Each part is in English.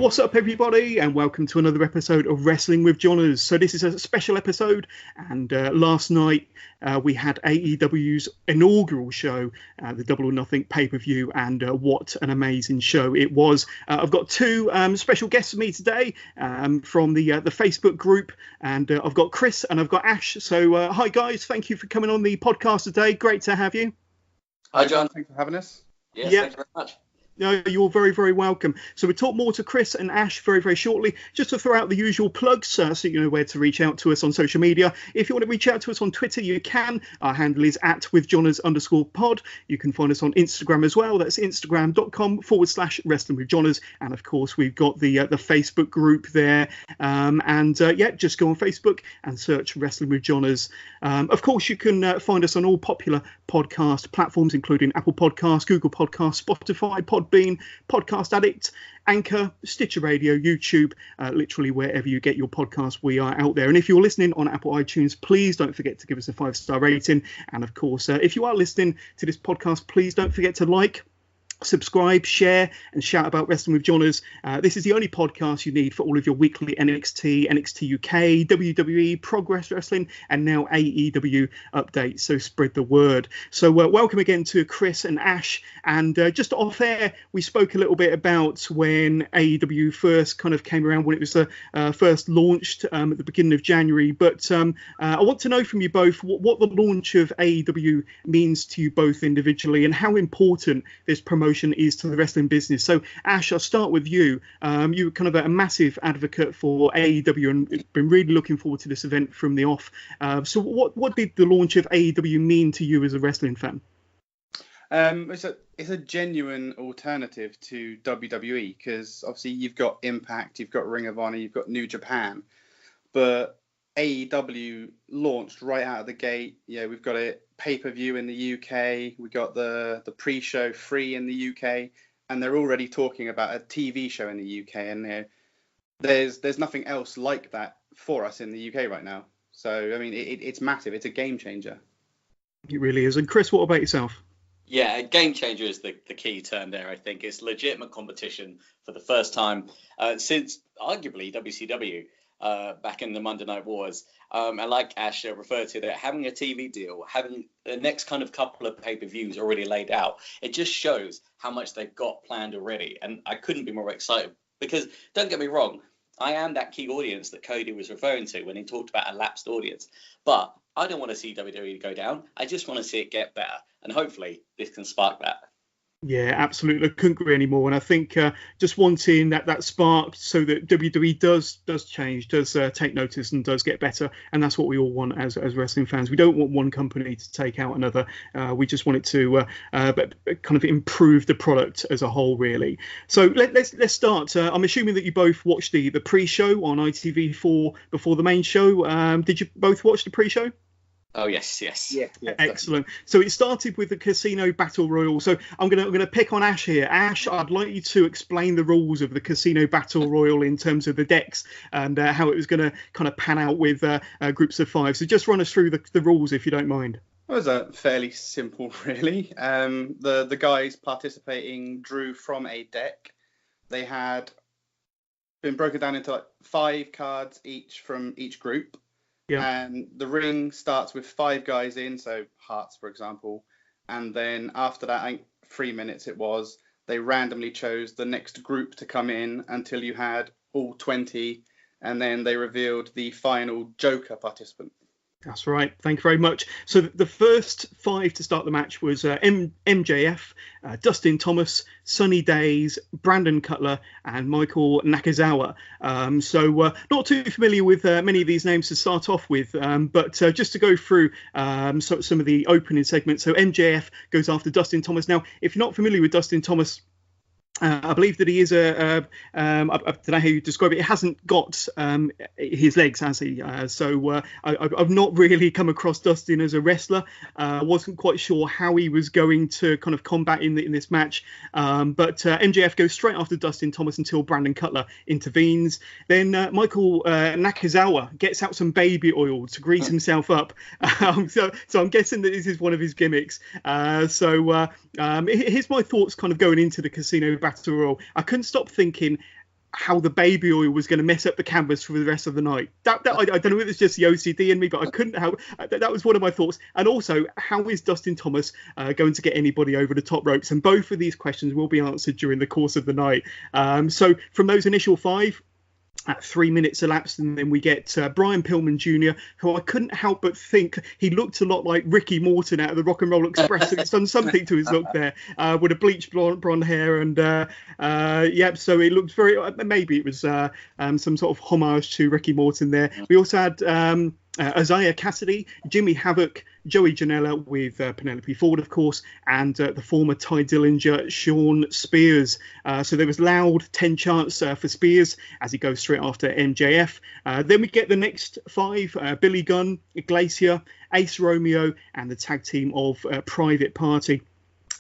What's up, everybody, and welcome to another episode of Wrestling with Johners. So this is a special episode, and last night we had AEW's inaugural show, the Double or Nothing pay-per-view, and what an amazing show it was. I've got two special guests with me today from the Facebook group, and I've got Chris and I've got Ash. So hi guys, thank you for coming on the podcast today. Great to have you. Hi John, thanks for having us. Yes, thanks very much. No, you're very, very welcome. So we'll talk more to Chris and Ash very, very shortly. Just to throw out the usual plugs so you know where to reach out to us on social media. If you want to reach out to us on Twitter, you can. Our handle is @withjohners_pod. You can find us on Instagram as well. That's instagram.com/wrestlingwithjohners. And of course, we've got the Facebook group there. Just go on Facebook and search Wrestling with Johners. Of course, you can find us on all popular podcast platforms, including Apple Podcasts, Google Podcasts, Spotify, Podbean, Podcast Addict, Anchor, Stitcher Radio, YouTube, literally wherever you get your podcast, we are out there. And if you're listening on Apple iTunes, please don't forget to give us a 5-star rating. And of course, if you are listening to this podcast, please don't forget to like, subscribe, share, and shout about Wrestling with Johners. This is the only podcast you need for all of your weekly NXT, NXT UK, WWE, Progress Wrestling, and now AEW updates. So spread the word. So welcome again to Chris and Ash. And just off air, we spoke a little bit about when AEW first kind of came around, when it was first launched at the beginning of January. But I want to know from you both what the launch of AEW means to you both individually, and how important this promotion is to the wrestling business. So Ash, I'll start with you. You were kind of a massive advocate for AEW and been really looking forward to this event from the off. So what did the launch of AEW mean to you as a wrestling fan? It's a genuine alternative to WWE, because obviously you've got Impact, you've got Ring of Honor, you've got New Japan, but AEW launched right out of the gate. Yeah, we've got it pay-per-view in the UK, we got the pre-show free in the UK, and they're already talking about a TV show in the UK, and there's nothing else like that for us in the UK right now. So I mean, it's massive. It's a game changer. It really is. And Chris, what about yourself? Yeah, game changer is the key term there. I think it's legitimate competition for the first time since arguably WCW. Back in the Monday Night Wars. And like Ash referred to, that having a TV deal, having the next kind of couple of pay-per-views already laid out, it just shows how much they've got planned already. And I couldn't be more excited, because don't get me wrong, I am that key audience that Cody was referring to when he talked about a lapsed audience. But I don't want to see WWE go down. I just want to see it get better. And hopefully this can spark that. Yeah, absolutely. I couldn't agree anymore. And I think just wanting that spark so that WWE does change, does take notice and does get better. And that's what we all want as wrestling fans. We don't want one company to take out another. We just want it to kind of improve the product as a whole, really. So let's start. I'm assuming that you both watched the pre-show on ITV4 before the main show. Did you both watch the pre-show? Oh, yes. Yeah, excellent. So it started with the Casino Battle Royal. So I'm gonna pick on Ash here. Ash, I'd like you to explain the rules of the Casino Battle Royal in terms of the decks and how it was going to kind of pan out with groups of 5. So just run us through the rules, if you don't mind. It was fairly simple, really. The guys participating drew from a deck. They had been broken down into 5 cards each from each group. Yeah. And the ring starts with 5 guys in, so Hearts, for example. And then after that, I think 3 minutes it was, they randomly chose the next group to come in until you had all 20. And then they revealed the final Joker participant. That's right. Thank you very much. So the first 5 to start the match was MJF, Dustin Thomas, Sunny Days, Brandon Cutler, and Michael Nakazawa. So not too familiar with many of these names to start off with, but just to go through some of the opening segments. So MJF goes after Dustin Thomas. Now, if you're not familiar with Dustin Thomas, I believe that he is I don't know how you describe it. He hasn't got his legs, has he? I've not really come across Dustin as a wrestler. I wasn't quite sure how he was going to kind of combat in this match. But MJF goes straight after Dustin Thomas until Brandon Cutler intervenes. Then Michael Nakazawa gets out some baby oil to grease himself up. So I'm guessing that this is one of his gimmicks. Here's my thoughts kind of going into the Casino Battle Royal. I couldn't stop thinking, how the baby oil was going to mess up the canvas for the rest of the night. I don't know if it's just the OCD in me, but I couldn't help. That was one of my thoughts. And also, how is Dustin Thomas going to get anybody over the top ropes? And both of these questions will be answered during the course of the night. So from those initial 5, 3 minutes elapsed, and then we get Brian Pillman Jr., who I couldn't help but think he looked a lot like Ricky Morton out of the Rock and Roll Express. So he's done something to his look there, with a bleached blonde hair, and so it looked very. Maybe it was some sort of homage to Ricky Morton there. We also had Isaiah Cassidy, Jimmy Havoc, Joey Janela with Penelope Ford, of course, and the former Ty Dillinger, Sean Spears. So there was loud 10 chants for Spears as he goes straight after MJF. Then we get the next 5, Billy Gunn, Glacier, Ace Romeo, and the tag team of Private Party.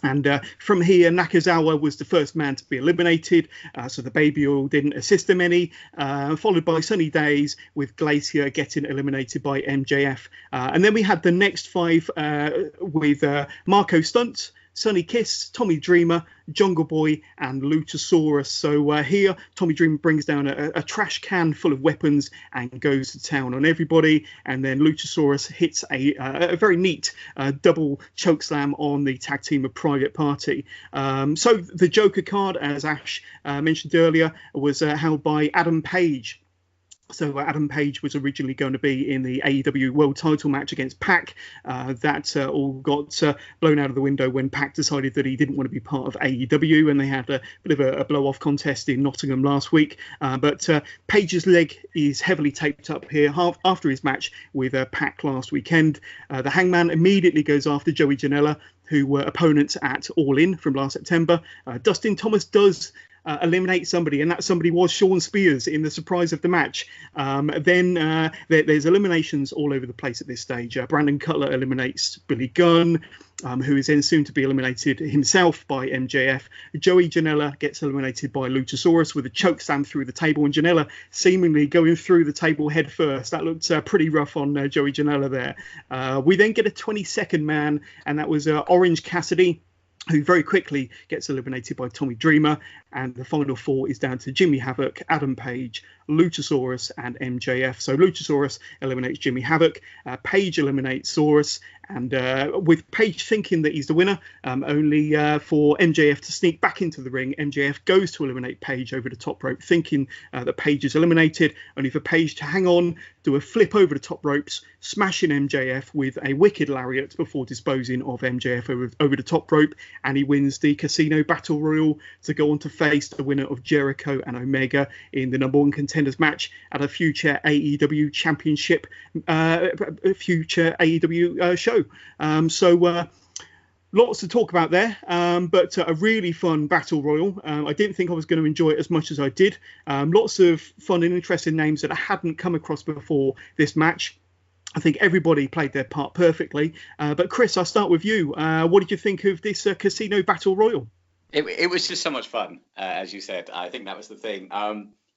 And from here, Nakazawa was the first man to be eliminated, so the baby oil didn't assist him any, followed by Sunny Days with Glacier getting eliminated by MJF. And then we had the next 5 with Marco Stunt, Sonny Kiss, Tommy Dreamer, Jungle Boy, and Luchasaurus. So here, Tommy Dreamer brings down a trash can full of weapons and goes to town on everybody. And then Luchasaurus hits a very neat double chokeslam on the tag team of Private Party. So the Joker card, as Ash mentioned earlier, was held by Adam Page. So Adam Page was originally going to be in the AEW World Title match against Pac. That all got blown out of the window when Pac decided that he didn't want to be part of AEW, and they had a bit of a blow-off contest in Nottingham last week. But Page's leg is heavily taped up here after his match with Pac last weekend. The Hangman immediately goes after Joey Janela, who were opponents at All In from last September. Dustin Thomas does eliminate somebody, and that somebody was Sean Spears in the surprise of the match. Then there's eliminations all over the place at this stage. Brandon Cutler eliminates Billy Gunn, who is then soon to be eliminated himself by MJF. Joey Janela gets eliminated by Luchasaurus with a chokeslam through the table, and Janela seemingly going through the table head first. That looked pretty rough on Joey Janela there. We then get a 22nd man, and that was Orange Cassidy, who very quickly gets eliminated by Tommy Dreamer. And the final 4 is down to Jimmy Havoc, Adam Page, Luchasaurus, and MJF. So Luchasaurus eliminates Jimmy Havoc, Page eliminates Saurus, and with Page thinking that he's the winner, only for MJF to sneak back into the ring, MJF goes to eliminate Page over the top rope, thinking that Page is eliminated, only for Page to hang on, do a flip over the top ropes, smashing MJF with a wicked lariat before disposing of MJF over the top rope, and he wins the Casino Battle Royal to go on to face the winner of Jericho and Omega in the number 1 contenders match at a future AEW championship, future AEW show. So lots to talk about there, but a really fun battle royal. I didn't think I was going to enjoy it as much as I did. Lots of fun and interesting names that I hadn't come across before this match. I think everybody played their part perfectly. But Chris, I'll start with you. What did you think of this Casino Battle Royal? It was just so much fun, as you said. I think that was the thing.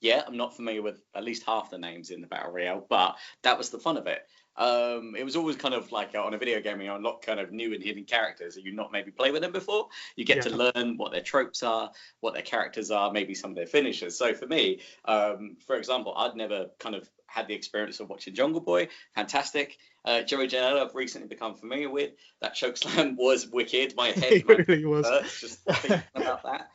Yeah, I'm not familiar with at least half the names in the Battle Royale, but that was the fun of it. It was always kind of like on a video game, you unlock kind of new and hidden characters that you not maybe played with them before. You get to learn what their tropes are, what their characters are, maybe some of their finishes. So for me, for example, I'd never kind of had the experience of watching Jungle Boy. Fantastic. Joey Janela, I've recently become familiar with. That chokeslam was wicked. My head really was. Hurts just thinking about that.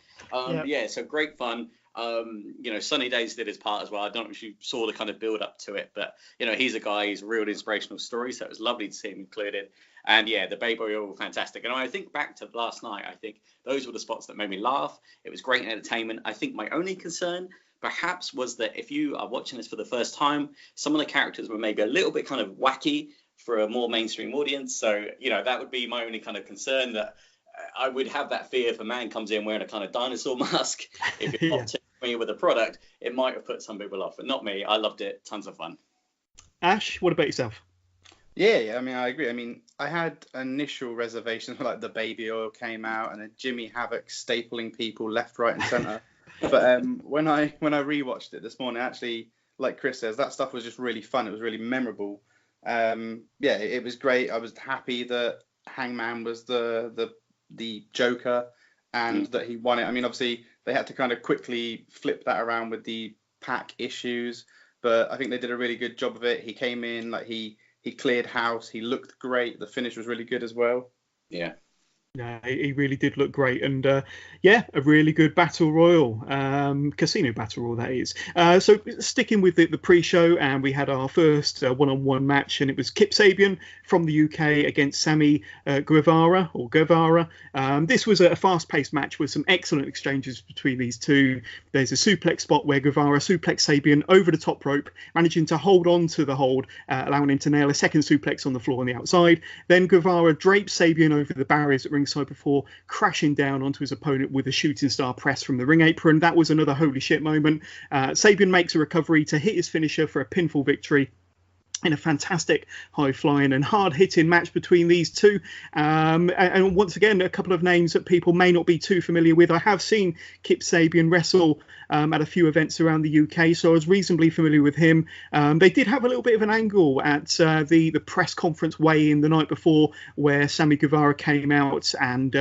Yeah, so great fun. Sunny Days did his part as well. I don't know if you saw the kind of build up to it, but he's a guy, he's a real inspirational story, so it was lovely to see him included. And yeah, the Baby Oil, fantastic. And when I think back to last night, I think those were the spots that made me laugh. It was great entertainment. I think my only concern perhaps was that if you are watching this for the first time, some of the characters were maybe a little bit kind of wacky for a more mainstream audience. So, that would be my only kind of concern, that I would have that fear if a man comes in wearing a kind of dinosaur mask. If you're not too familiar with the product, it might have put some people off, but not me. I loved it. Tons of fun. Ash, what about yourself? Yeah, I mean, I agree. I mean, I had initial reservations, like the Baby Oil came out and then Jimmy Havoc stapling people left, right, and centre. But when I rewatched it this morning, actually, like Chris says, that stuff was just really fun. It was really memorable. It was great. I was happy that Hangman was the Joker and that he won it. I mean, obviously, they had to kind of quickly flip that around with the pack issues. But I think they did a really good job of it. He came in, like he cleared house. He looked great. The finish was really good as well. Yeah. Yeah, he really did look great, and a really good battle royal, casino battle royal that is. So sticking with the pre-show, and we had our first one-on-one match, and it was Kip Sabian from the UK against Sammy Guevara. This was a fast-paced match with some excellent exchanges between these two. There's a suplex spot where Guevara suplex Sabian over the top rope, managing to hold on to the hold, allowing him to nail a second suplex on the floor on the outside. Then Guevara drapes Sabian over the barriers at ringside before crashing down onto his opponent with a shooting star press from the ring apron. That was another holy shit moment. Sabian makes a recovery to hit his finisher for a pinfall victory in a fantastic high-flying and hard-hitting match between these two. And once again, a couple of names that people may not be too familiar with. I have seen Kip Sabian wrestle at a few events around the UK, so I was reasonably familiar with him. They did have a little bit of an angle at the press conference weigh-in the night before, where Sammy Guevara came out and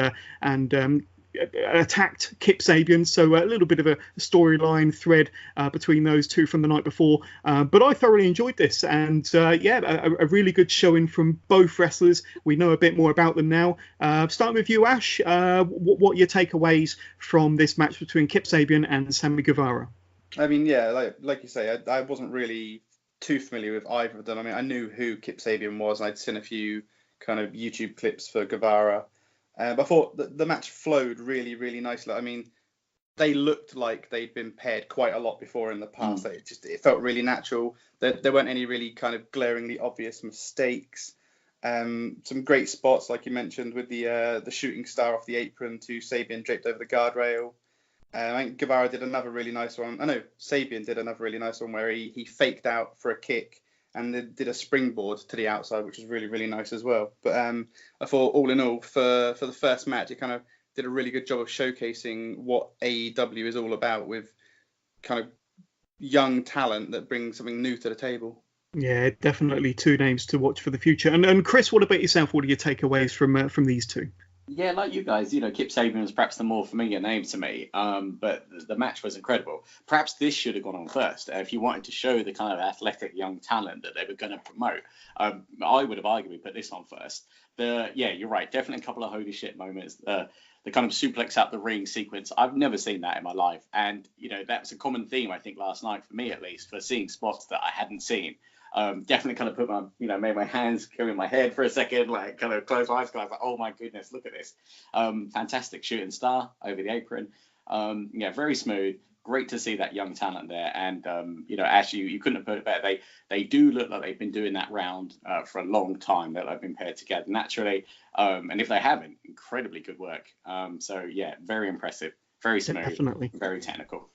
attacked Kip Sabian, so a little bit of a storyline thread between those two from the night before, but I thoroughly enjoyed this, and a really good showing from both wrestlers. We know a bit more about them now. Starting with you, Ash, what are your takeaways from this match between Kip Sabian and Sammy Guevara? I mean, yeah, like you say, I wasn't really too familiar with either of them. I mean, I knew who Kip Sabian was, and I'd seen a few kind of YouTube clips for Guevara. But I thought the match flowed really, really nicely. I mean, they looked like they'd been paired quite a lot before in the past. It felt really natural. There weren't any really kind of glaringly obvious mistakes. Some great spots, like you mentioned, with the shooting star off the apron to Sabian draped over the guardrail. I think Guevara did another really nice one. I know Sabian did another really nice one where he faked out for a kick and they did a springboard to the outside, which was really, really nice as well. But I thought, all in all, for the first match, it kind of did a really good job of showcasing what AEW is all about, with kind of young talent that brings something new to the table. Yeah, definitely two names to watch for the future. And Chris, what about yourself? What are your takeaways from these two? Yeah, like you guys, Kip Sabian was perhaps the more familiar name to me, but the match was incredible. Perhaps this should have gone on first. If you wanted to show the kind of athletic young talent that they were going to promote, I would have arguably put this on first. You're right, definitely a couple of holy shit moments. The kind of suplex out the ring sequence, I've never seen that in my life. And, that's a common theme, I think, last night for me at least, for seeing spots that I hadn't seen. Definitely kind of put made my hands go in my head for a second, like kind of close my eyes, like, oh my goodness, look at this. Fantastic shooting star over the apron. Very smooth. Great to see that young talent there. And, Ash, you couldn't have put it better. They do look like they've been doing that round for a long time, that they've been paired together naturally. And if they haven't, incredibly good work. Very impressive, very smooth, definitely. Very technical.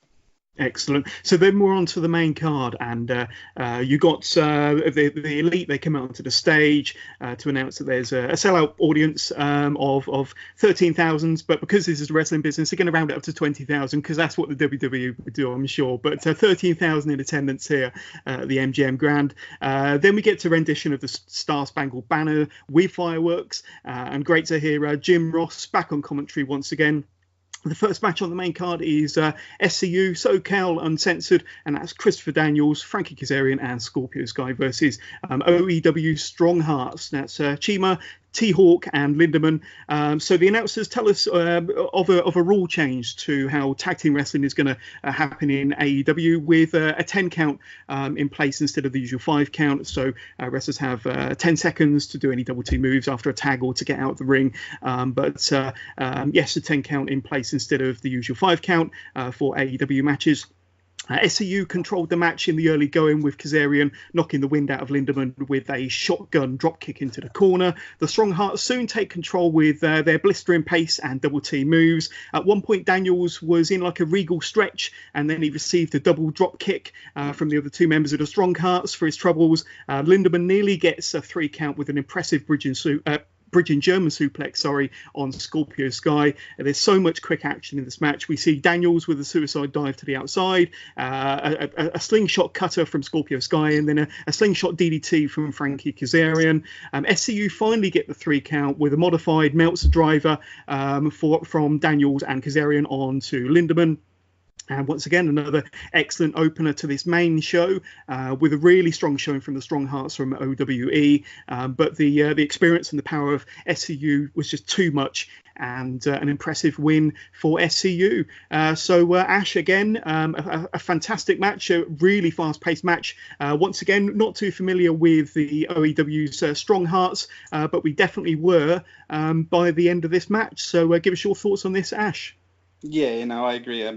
Excellent. So then we're on to the main card, and you got the Elite. They come out onto the stage to announce that there's a sellout audience of 13,000, but because this is a wrestling business, they're going to round it up to 20,000 because that's what the WWE would do, I'm sure. But 13,000 in attendance here at the MGM Grand. Then we get to rendition of the Star Spangled Banner with fireworks, and great to hear Jim Ross back on commentary once again. The first match on the main card is SCU, SoCal Uncensored, and that's Christopher Daniels, Frankie Kazarian, and Scorpio Sky versus OEW Strong Hearts. That's Chima, T-Hawk, and Lindemann. So the announcers tell us of a rule change to how tag team wrestling is going to happen in AEW, with a 10 count in place instead of the usual 5 count. So wrestlers have 10 seconds to do any double team moves after a tag or to get out of the ring. Yes, a 10 count in place instead of the usual 5 count for AEW matches. SCU controlled the match in the early going, with Kazarian knocking the wind out of Lindemann with a shotgun dropkick into the corner. The Strong Hearts soon take control with their blistering pace and double team moves. At one point, Daniels was in like a regal stretch, and then he received a double drop kick from the other two members of the Strong Hearts for his troubles. Lindemann nearly gets a 3 count with an impressive bridging bridging German suplex, on Scorpio Sky. There's so much quick action in this match. We see Daniels with a suicide dive to the outside, a slingshot cutter from Scorpio Sky, and then a slingshot DDT from Frankie Kazarian. SCU finally get the 3 count with a modified Meltzer driver from Daniels and Kazarian on to Lindemann. And once again, another excellent opener to this main show with a really strong showing from the Strong Hearts from OWE. But the experience and the power of SCU was just too much, and an impressive win for SCU. So Ash, again, a fantastic match, a really fast-paced match. Once again, not too familiar with the OEW's Strong Hearts, but we definitely were by the end of this match. So give us your thoughts on this, Ash. Yeah, I agree.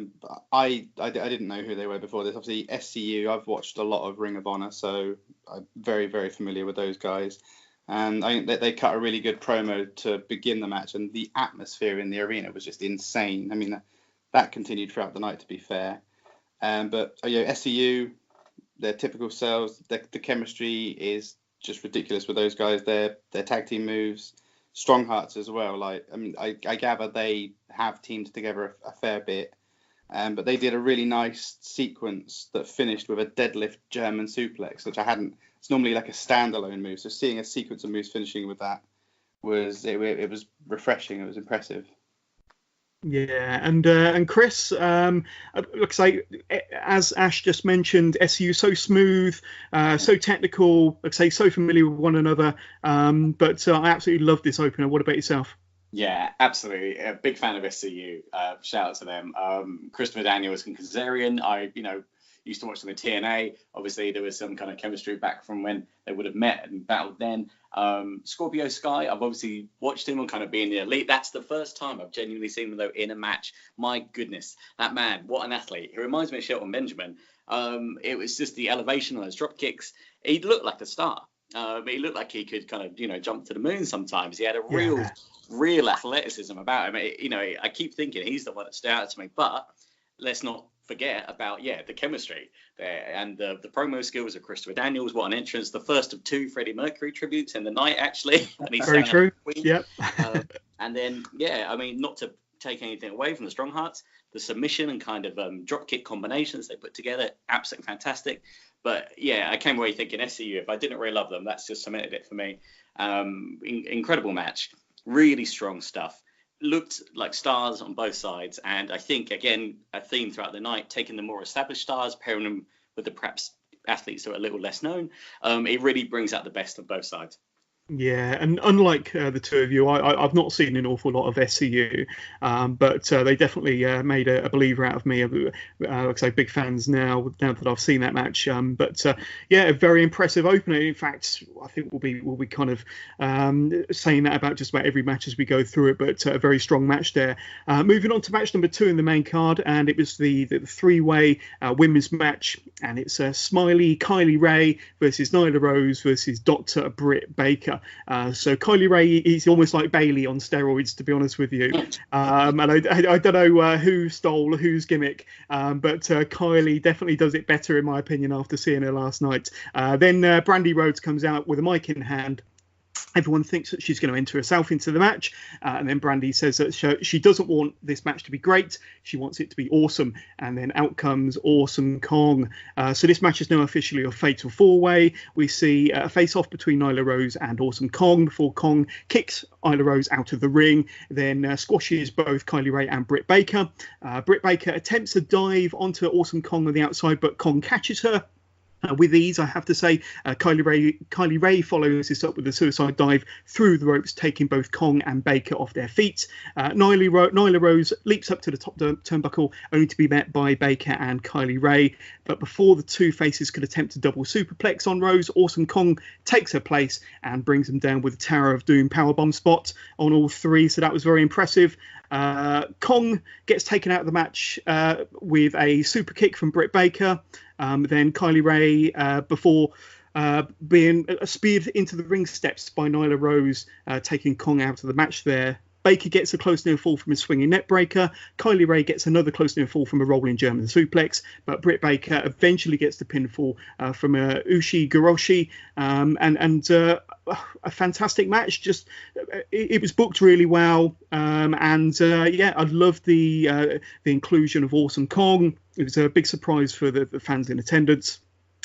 I didn't know who they were before this. Obviously, SCU, I've watched a lot of Ring of Honor, so I'm very, very familiar with those guys. And I think that they cut a really good promo to begin the match, and the atmosphere in the arena was just insane. I mean, that continued throughout the night, to be fair. But SCU, their typical selves, the chemistry is just ridiculous with those guys. Their tag team moves. Strong Hearts as well. I gather they have teamed together a fair bit, but they did a really nice sequence that finished with a deadlift German suplex, which I hadn't. It's normally like a standalone move, so seeing a sequence of moves finishing with that was refreshing. It was impressive. Yeah, and Chris, like I say, as Ash just mentioned, SCU so smooth, so technical, like I say, so familiar with one another. But I absolutely love this opener. What about yourself? Yeah, absolutely. A big fan of SCU. Shout out to them. Christopher Daniels and Kazarian. I used to watch them in TNA. Obviously, there was some kind of chemistry back from when they would have met and battled then. Scorpio Sky, I've obviously watched him on kind of being the elite. That's the first time I've genuinely seen him, though, in a match. My goodness, that man, what an athlete. He reminds me of Shelton Benjamin. It was just the elevation on those drop kicks. He looked like a star. He looked like he could kind of, jump to the moon sometimes. He had a real athleticism about him. I keep thinking he's the one that stood out to me, but let's not forget about the chemistry there and the promo skills of Christopher Daniels. What an entrance, the first of 2 Freddie Mercury tributes in the night, actually. And he's very true. Yep. And then not to take anything away from the Strong Hearts, the submission and kind of dropkick combinations they put together, absolutely fantastic. But I came away thinking SCU, if I didn't really love them, that's just cemented it for me. Incredible match, really strong stuff. Looked like stars on both sides, and I think, again, a theme throughout the night, taking the more established stars, pairing them with the perhaps athletes who are a little less known. It really brings out the best of both sides. Yeah, and unlike the two of you, I've not seen an awful lot of SCU, but they definitely made a believer out of me. Like I say, big fans now that I've seen that match. But a very impressive opener. In fact, I think we'll be kind of saying that about just about every match as we go through it. But a very strong match there. Moving on to match number 2 in the main card, and it was the 3-way women's match, and it's Smiley Kylie Rae versus Nyla Rose versus Dr. Britt Baker. So Kylie Rae is almost like Bailey on steroids, to be honest with you. And I don't know who stole whose gimmick, but Kylie definitely does it better, in my opinion, after seeing her last night. Then Brandi Rhodes comes out with a mic in hand. Everyone thinks that she's going to enter herself into the match. And then Brandi says that she doesn't want this match to be great. She wants it to be awesome. And then out comes Awesome Kong. So this match is now officially a fatal 4-way. We see a face-off between Nyla Rose and Awesome Kong before Kong kicks Nyla Rose out of the ring, then squashes both Kylie Rae and Britt Baker. Britt Baker attempts to dive onto Awesome Kong on the outside, but Kong catches her. With ease, I have to say, Kylie Rae follows this up with a suicide dive through the ropes, taking both Kong and Baker off their feet. Nyla Rose leaps up to the top turnbuckle, only to be met by Baker and Kylie Rae. But before the two faces could attempt a double superplex on Rose, Awesome Kong takes her place and brings them down with a Tower of Doom powerbomb spot on all 3. So that was very impressive. Kong gets taken out of the match with a super kick from Britt Baker. Then Kylie Rae, before being speared into the ring steps by Nyla Rose, taking Kong out of the match there. Baker gets a close near fall from a swinging net breaker. Kylie Rae gets another close near fall from a rolling German suplex. But Britt Baker eventually gets the pinfall from a Ushi Goroshi. And a fantastic match. Just it was booked really well. I loved the inclusion of Awesome Kong. It was a big surprise for the fans in attendance.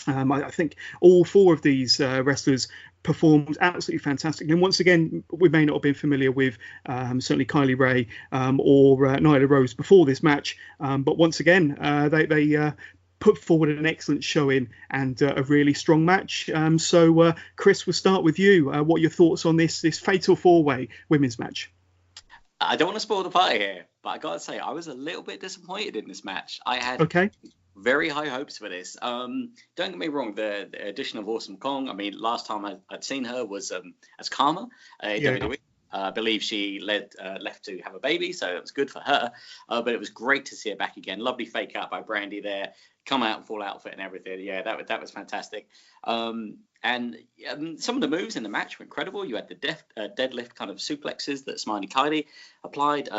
I think all four of these wrestlers performed absolutely fantastic. And once again, we may not have been familiar with certainly Kylie Rae or Nyla Rose before this match, but once again, they put forward an excellent showing and a really strong match. So, Chris, we'll start with you. What are your thoughts on this fatal four-way women's match? I don't want to spoil the party here, but I got to say, I was a little bit disappointed in this match. I had very high hopes for this. Don't get me wrong, the addition of Awesome Kong, I mean, last time I'd seen her was as Karma, WWE. I believe she left to have a baby, so it was good for her. But it was great to see her back again. Lovely fake out by Brandy there. Come out in full outfit and everything. Yeah, that was fantastic. And some of the moves in the match were incredible. You had the deadlift kind of suplexes that Smiley Kylie applied.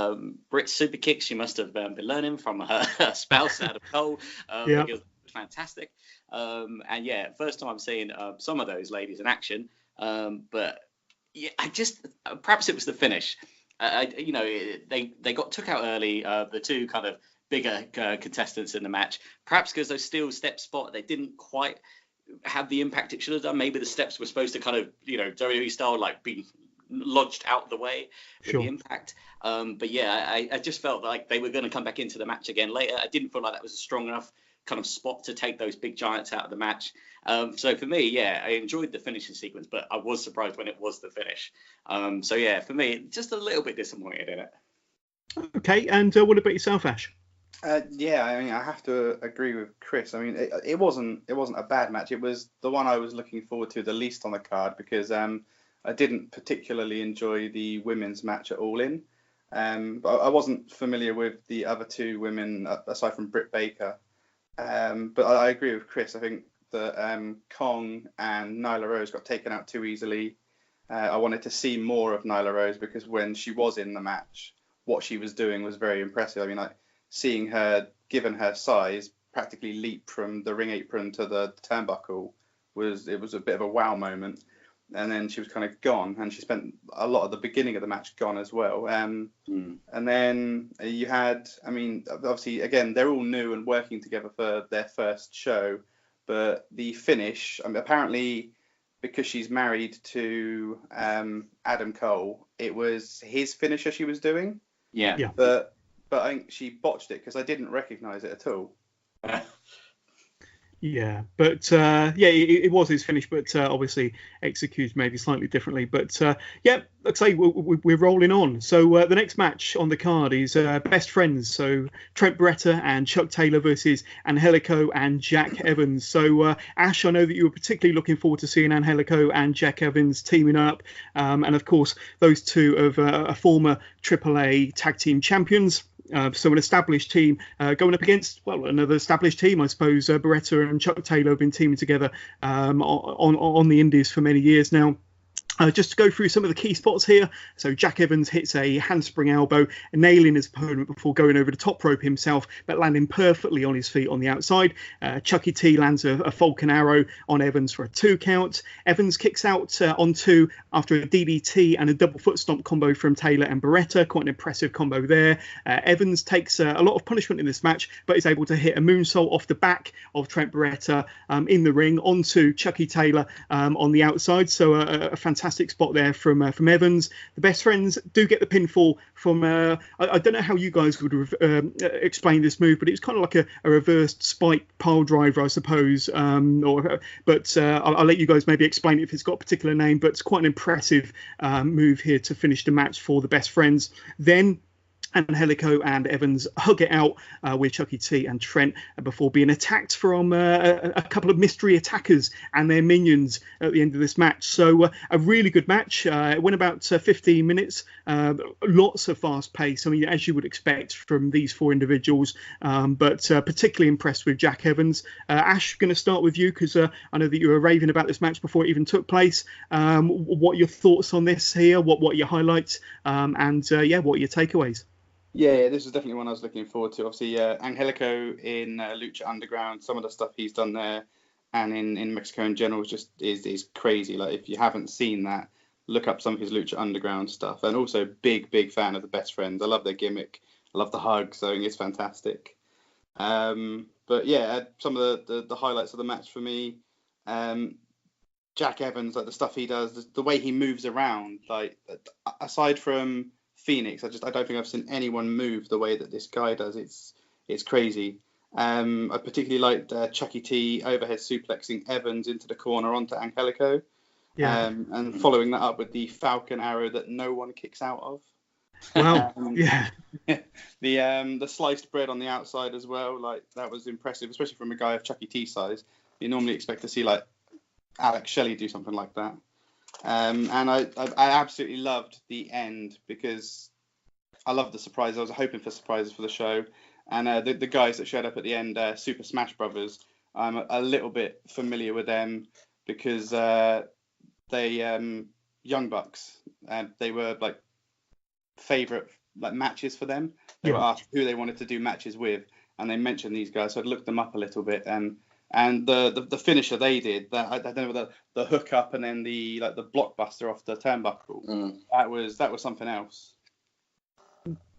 Britt's super kicks, she must have been learning from her spouse Adam Cole. It was fantastic. And yeah, first time I'm seeing some of those ladies in action. But yeah, perhaps it was the finish. They got took out early. The two kind of bigger contestants in the match, perhaps because those steel step spot, they didn't quite have the impact it should have done. Maybe the steps were supposed to kind of, WWE style, like be lodged out the way with the impact. But yeah, I just felt like they were going to come back into the match again later. I didn't feel like that was a strong enough kind of spot to take those big giants out of the match. So for me, I enjoyed the finishing sequence, but I was surprised when it was the finish. So yeah, for me, just a little bit disappointed in it. Okay, and what about yourself, Ash? I mean, I have to agree with Chris. I mean, it wasn't a bad match. It was the one I was looking forward to the least on the card because I didn't particularly enjoy the women's match at All In. But I wasn't familiar with the other two women aside from Britt Baker. But I agree with Chris. I think that Kong and Nyla Rose got taken out too easily. I wanted to see more of Nyla Rose because when she was in the match, what she was doing was very impressive. I mean, seeing her, given her size, practically leap from the ring apron to the turnbuckle was a bit of a wow moment. And then she was kind of gone, and she spent a lot of the beginning of the match gone as well. And then you had, I mean, obviously, again, they're all new and working together for their first show, but the finish, apparently, because she's married to Adam Cole, it was his finisher she was doing. Yeah. But I think she botched it because I didn't recognise it at all. Yeah, but it was his finish, but obviously executed maybe slightly differently. But like I say, we're rolling on. So the next match on the card is best friends. So Trent Beretta and Chuck Taylor versus Angelico and Jack Evans. So Ash, I know that you were particularly looking forward to seeing Angelico and Jack Evans teaming up. And of course, those two of a former AAA tag team champions. So an established team going up against, another established team, I suppose. Beretta and Chuck Taylor have been teaming together on the indies for many years now. Just to go through some of the key spots here. So Jack Evans hits a handspring elbow, nailing his opponent before going over the top rope himself, but landing perfectly on his feet on the outside. Chucky T lands a Falcon Arrow on Evans for a 2 count. Evans kicks out on 2 after a DDT and a double foot stomp combo from Taylor and Beretta. Quite an impressive combo there. Evans takes a lot of punishment in this match, but is able to hit a moonsault off the back of Trent Beretta in the ring onto Chucky Taylor on the outside. So a fantastic spot there from Evans. The best friends do get the pinfall from I don't know how you guys would explain this move, but it's kind of like a reversed spike pile driver, I suppose. But I'll let you guys maybe explain it if it's got a particular name. But it's quite an impressive move here to finish the match for the best friends. Then Angelico and Evans hug it out with Chucky T and Trent before being attacked from a couple of mystery attackers and their minions at the end of this match. So a really good match. It went about 15 minutes. Lots of fast pace. I mean, as you would expect from these four individuals, but particularly impressed with Jack Evans. Ash, going to start with you because I know that you were raving about this match before it even took place. What are your thoughts on this here? What are your highlights? And what are your takeaways? Yeah, this was definitely one I was looking forward to. Obviously, Angelico in Lucha Underground, some of the stuff he's done there, and in Mexico in general is crazy. Like, if you haven't seen that, look up some of his Lucha Underground stuff. And also, big fan of the Best Friends. I love their gimmick. I love the hug, so it's fantastic. But yeah, some of the highlights of the match for me, Jack Evans, like the stuff he does, the way he moves around, like aside from Phoenix, I don't think I've seen anyone move the way that this guy does. It's crazy. I particularly liked Chucky T overhead suplexing Evans into the corner onto Angelico, and following that up with the Falcon Arrow that no one kicks out of. Wow. The sliced bread on the outside as well, like that was impressive, especially from a guy of Chucky T size. You normally expect to see like Alex Shelley do something like that. And I absolutely loved the end because I love the surprises. I was hoping for surprises for the show. And the guys that showed up at the end, Super Smash Brothers, I'm a little bit familiar with them because they Young Bucks, they were like favourite like matches for them. They were asked who they wanted to do matches with, and they mentioned these guys. So I'd looked them up a little bit, and the finisher they did, that I don't know, the hook up and then the blockbuster off the turnbuckle. That was something else.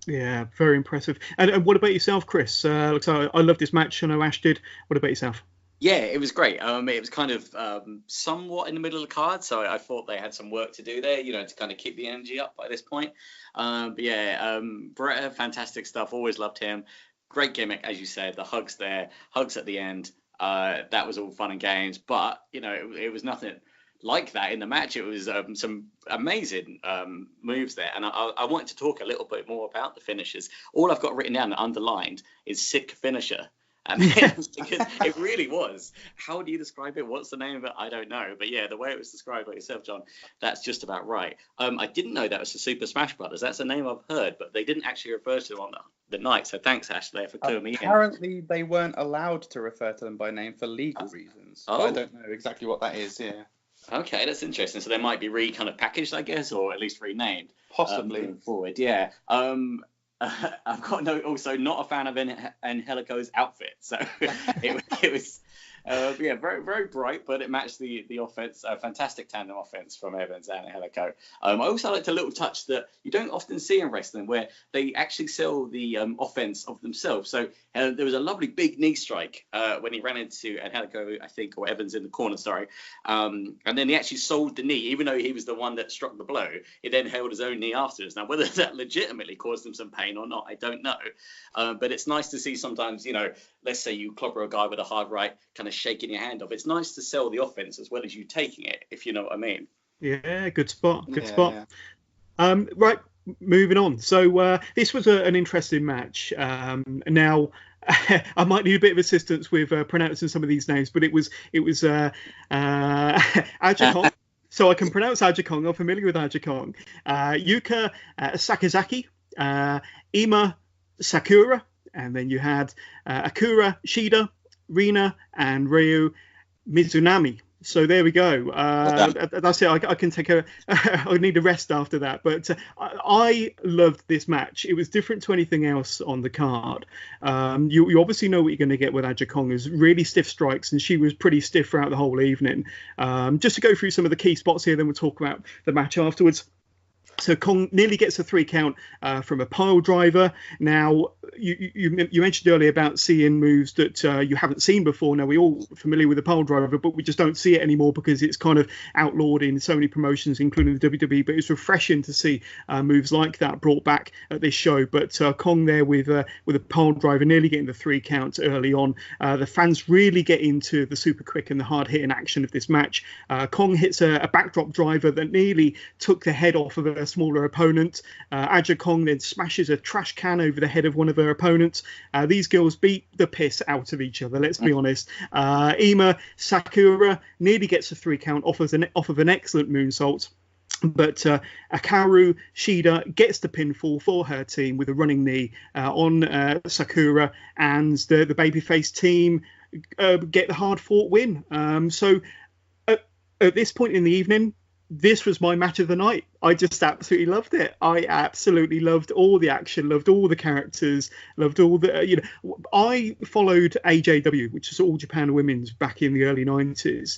Yeah, very impressive. And what about yourself, Chris? I love this match. I know Ash did. What about yourself? Yeah, it was great. It was kind of somewhat in the middle of the card, so I thought they had some work to do there, to kind of keep the energy up by this point. Brett, fantastic stuff. Always loved him. Great gimmick, as you said. The hugs there, hugs at the end. That was all fun and games, but it was nothing like that in the match. It was some amazing moves there, and I wanted to talk a little bit more about the finishers. All I've got written down and underlined is sick finisher. Because it really was. How do you describe it? What's the name of it? I don't know. But yeah, the way it was described by yourself, John, that's just about right. I didn't know that was the Super Smash Brothers. That's a name I've heard, but they didn't actually refer to them on the night. So thanks, Ashley, for cluing me in. Apparently, they weren't allowed to refer to them by name for legal reasons. But I don't know exactly what that is. Yeah. Okay, that's interesting. So they might be kind of packaged, I guess, or at least renamed. Possibly. Moving forward, yeah. I've got a note also, not a fan of Angelico's outfit. So it was very, very bright, but it matched the offense. Fantastic tandem offense from Evans and Angelico. I also liked a little touch that you don't often see in wrestling where they actually sell the offense of themselves. So there was a lovely big knee strike when he ran into Angelico, I think, or Evans in the corner, sorry. And then he actually sold the knee, even though he was the one that struck the blow. He then held his own knee afterwards. Now, whether that legitimately caused him some pain or not, I don't know. But it's nice to see sometimes, let's say you clobber a guy with a hard right, kind of shaking your hand off. It's nice to sell the offense as well as you taking it, if you know what I mean. Yeah, good spot. Yeah. Right, moving on. So this was an interesting match. Now, I might need a bit of assistance with pronouncing some of these names, but it was Ajikong. So I can pronounce Ajikong. I'm familiar with Ajikong. Yuka Sakazaki, Ima Sakura, and then you had Akira Shida, Rina, and Ryu Mizunami. So there we go. That's it. I can take I need a rest after that. But I loved this match. It was different to anything else on the card. You obviously know what you're going to get with Ajikong is really stiff strikes, and she was pretty stiff throughout the whole evening. Just to go through some of the key spots here, then we'll talk about the match afterwards. So Kong nearly gets a 3 count from a pile driver. Now, you mentioned earlier about seeing moves that you haven't seen before. Now, we're all familiar with the pile driver, but we just don't see it anymore because it's kind of outlawed in so many promotions, including the WWE. But it's refreshing to see moves like that brought back at this show. But Kong there with a pile driver nearly getting the 3 counts early on. The fans really get into the super quick and the hard-hitting action of this match. Kong hits a backdrop driver that nearly took the head off of a smaller opponent. Aja Kong then smashes a trash can over the head of one of her opponents. These girls beat the piss out of each other, let's be honest. Ima Sakura nearly gets a 3 count off of an excellent moonsault. But Akaru Shida gets the pinfall for her team with a running knee on Sakura, and the babyface team get the hard-fought win. So at this point in the evening, this was my match of the night. I just absolutely loved it. I absolutely loved all the action, loved all the characters, loved all the, I followed AJW, which is All Japan Women's, back in the early 90s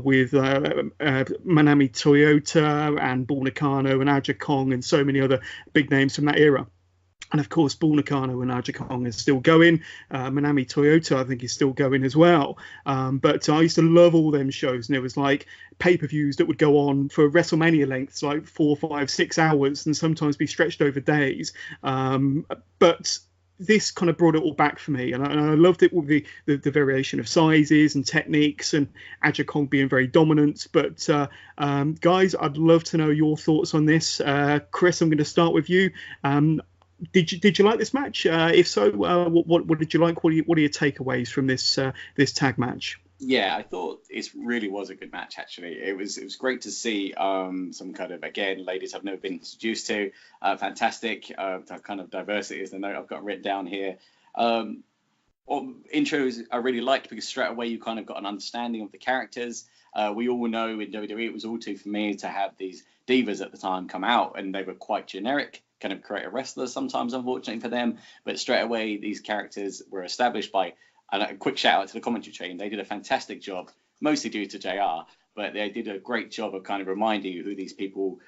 with Manami Toyota and Bull Nakano and Aja Kong and so many other big names from that era. And of course, Bull Nakano and Aja Kong is still going. Manami Toyota, I think, is still going as well. But I used to love all them shows. And it was like pay-per-views that would go on for WrestleMania lengths, like 4, 5, 6 hours, and sometimes be stretched over days. But this kind of brought it all back for me. And I loved it with the variation of sizes and techniques, and Aja Kong being very dominant. But guys, I'd love to know your thoughts on this. Chris, I'm going to start with you. Did you like this match? If so, what did you like? What are your takeaways from this tag match? Yeah, I thought it really was a good match. Actually, it was great to see some kind of, again, ladies I've never been introduced to. Fantastic kind of diversity is the note I've got written down here. Intros I really liked because straight away you kind of got an understanding of the characters. We all know in WWE it was all too familiar to have these divas at the time come out, and they were quite generic, kind of creative wrestlers sometimes, unfortunately for them. But straight away these characters were established by, and a quick shout out to the commentary team. They did a fantastic job, mostly due to JR, but they did a great job of kind of reminding you who these people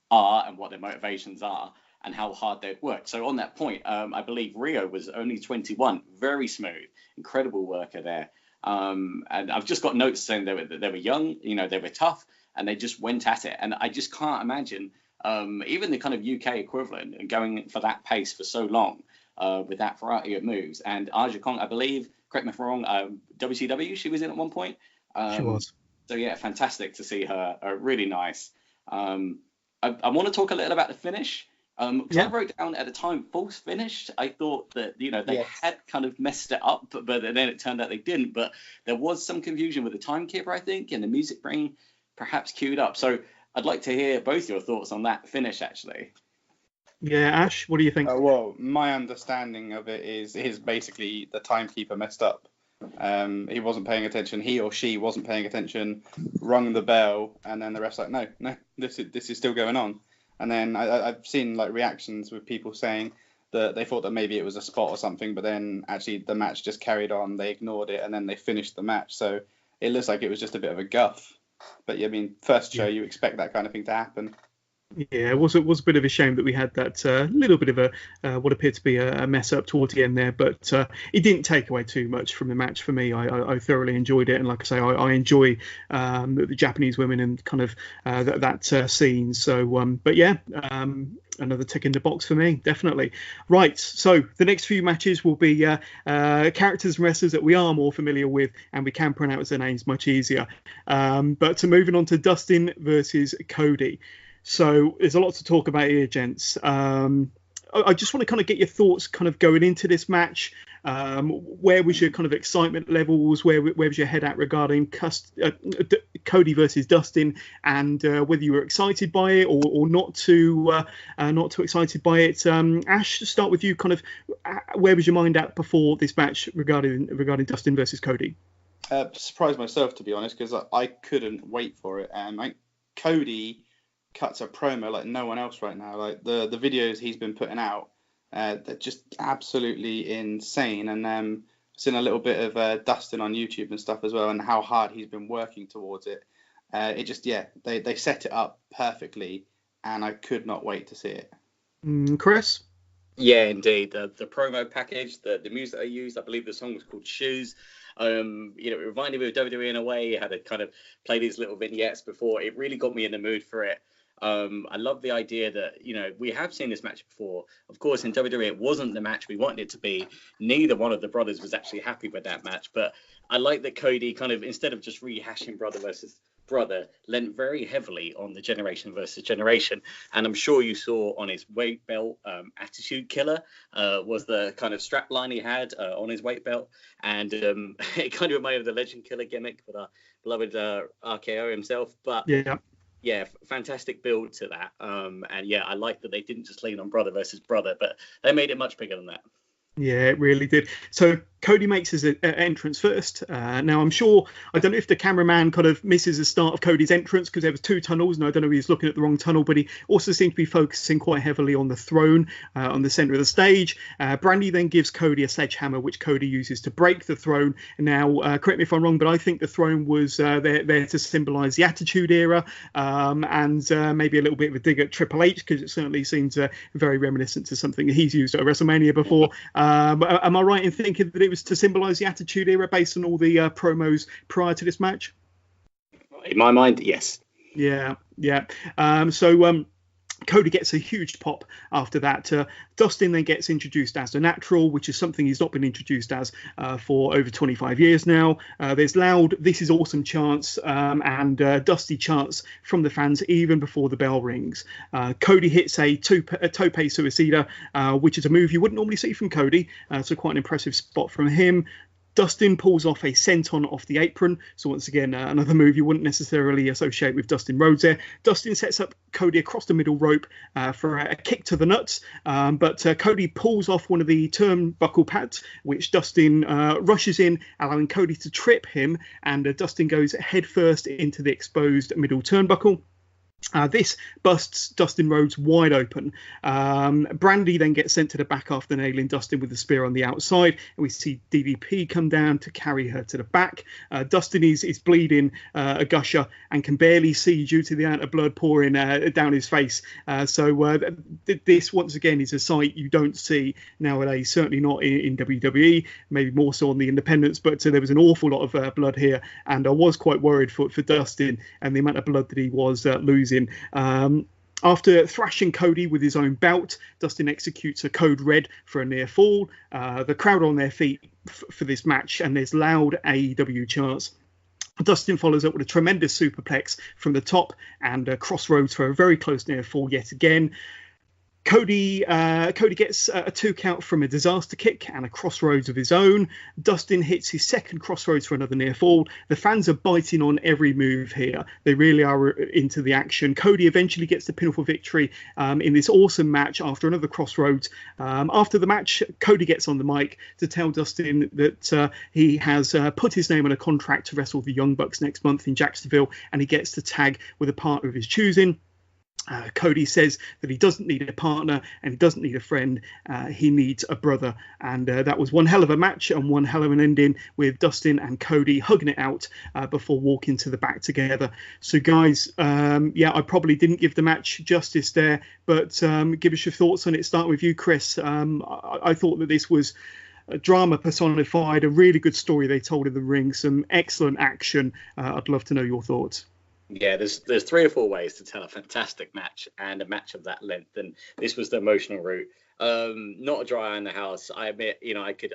are and what their motivations are and how hard they'd worked. So on that point, I believe Rio was only 21, very smooth, incredible worker there. And I've just got notes saying they were young, they were tough, and they just went at it. And I just can't imagine even the kind of UK equivalent and going for that pace for so long with that variety of moves. And Aja Kong, I believe, correct me if I'm wrong, WCW she was in at one point. She was. So yeah, fantastic to see her. Really nice. I want to talk a little about the finish. I wrote down at the time false finish. I thought that they had kind of messed it up, but then it turned out they didn't. But there was some confusion with the timekeeper, I think, and the music being perhaps queued up. So I'd like to hear both your thoughts on that finish, actually. Yeah, Ash, what do you think? Well, my understanding of it is basically the timekeeper messed up. He wasn't paying attention. He or she wasn't paying attention. Rung the bell, and then the ref's like, no, this is still going on. And then I've seen like reactions with people saying that they thought that maybe it was a spot or something, but then actually the match just carried on. They ignored it, and then they finished the match. So it looks like it was just a bit of a guff. But I mean, first show, you expect that kind of thing to happen. Yeah, it was a bit of a shame that we had that little bit of a what appeared to be a mess up towards the end there, but it didn't take away too much from the match for me. I thoroughly enjoyed it, and like I say, I enjoy the Japanese women and kind of that scene. So, but yeah, another tick in the box for me, definitely. Right, so the next few matches will be characters and wrestlers that we are more familiar with, and we can pronounce their names much easier. But moving on to Dustin versus Cody. So there's a lot to talk about here, gents. I just want to kind of get your thoughts kind of going into this match. Where was your kind of excitement levels? Where was your head at regarding Cody versus Dustin, and whether you were excited by it or not too excited by it? Ash, start with you. Kind of where was your mind at before this match regarding Dustin versus Cody? Surprised myself, to be honest, because I couldn't wait for it. Cody cuts a promo like no one else right now. Like the videos he's been putting out, they're just absolutely insane. And I've seen a little bit of Dustin on YouTube and stuff as well, and how hard he's been working towards it. It just, they set it up perfectly, and I could not wait to see it. Chris? Yeah, indeed. The promo package, the music they used, I believe the song was called Shoes. It reminded me of WWE in a way. It had to kind of play these little vignettes before. It really got me in the mood for it. I love the idea that, we have seen this match before. Of course, in WWE, it wasn't the match we wanted it to be. Neither one of the brothers was actually happy with that match. But I like that Cody kind of, instead of just rehashing brother versus brother, lent very heavily on the generation versus generation. And I'm sure you saw on his weight belt, Attitude Killer was the kind of strap line he had on his weight belt. And it kind of reminded of the Legend Killer gimmick with our beloved RKO himself. But yeah, fantastic build to that. And yeah, I like that they didn't just lean on brother versus brother, but they made it much bigger than that. Yeah, it really did. So Cody makes his entrance first. Now, I'm sure, I don't know if the cameraman kind of misses the start of Cody's entrance because there was 2 tunnels, and I don't know if he's looking at the wrong tunnel, but he also seemed to be focusing quite heavily on the throne on the center of the stage. Brandy then gives Cody a sledgehammer, which Cody uses to break the throne. Now, correct me if I'm wrong, but I think the throne was there to symbolize the Attitude Era, and maybe a little bit of a dig at Triple H, because it certainly seems very reminiscent to something he's used at WrestleMania before. Am I right in thinking that it was to symbolize the Attitude Era based on all the promos prior to this match? In my mind, yes. Yeah. So Cody gets a huge pop after that. Dustin then gets introduced as the Natural, which is something he's not been introduced as for over 25 years now. There's loud "This is awesome" chants and dusty chants from the fans even before the bell rings. Cody hits a tope suicida, which is a move you wouldn't normally see from Cody. So quite an impressive spot from him. Dustin pulls off a senton off the apron. So once again, another move you wouldn't necessarily associate with Dustin Rhodes there. Dustin sets up Cody across the middle rope for a kick to the nuts. But Cody pulls off one of the turnbuckle pads, which Dustin rushes in, allowing Cody to trip him. And Dustin goes head first into the exposed middle turnbuckle. This busts Dustin Rhodes wide open. Brandy then gets sent to the back after nailing Dustin with the spear on the outside, and we see DDP come down to carry her to the back. Dustin is bleeding a gusher and can barely see due to the amount of blood pouring down his face. So this once again is a sight you don't see nowadays, certainly not in WWE, maybe more so on the independents, but there was an awful lot of blood here, and I was quite worried for Dustin and the amount of blood that he was losing. After thrashing Cody with his own belt, Dustin executes a code red for a near fall. The crowd on their feet for this match, and there's loud AEW chants. Dustin follows up with a tremendous superplex from the top and Crossroads for a very close near fall yet again. Cody gets a 2 count from a disaster kick and a Crossroads of his own. Dustin hits his second Crossroads for another near fall. The fans are biting on every move here. They really are into the action. Cody eventually gets the pinfall victory in this awesome match after another Crossroads. After the match, Cody gets on the mic to tell Dustin that he has put his name on a contract to wrestle the Young Bucks next month in Jacksonville, and he gets to tag with a partner of his choosing. Cody says that he doesn't need a partner and he doesn't need a friend. He needs a brother. And that was one hell of a match and one hell of an ending, with Dustin and Cody hugging it out before walking to the back together. So, guys, I probably didn't give the match justice there, but give us your thoughts on it. Start with you, Chris. I thought that this was a drama personified, a really good story they told in the ring, some excellent action. I'd love to know your thoughts. Yeah, there's 3 or 4 ways to tell a fantastic match and a match of that length, and this was the emotional route. Not a dry eye in the house. I admit, I could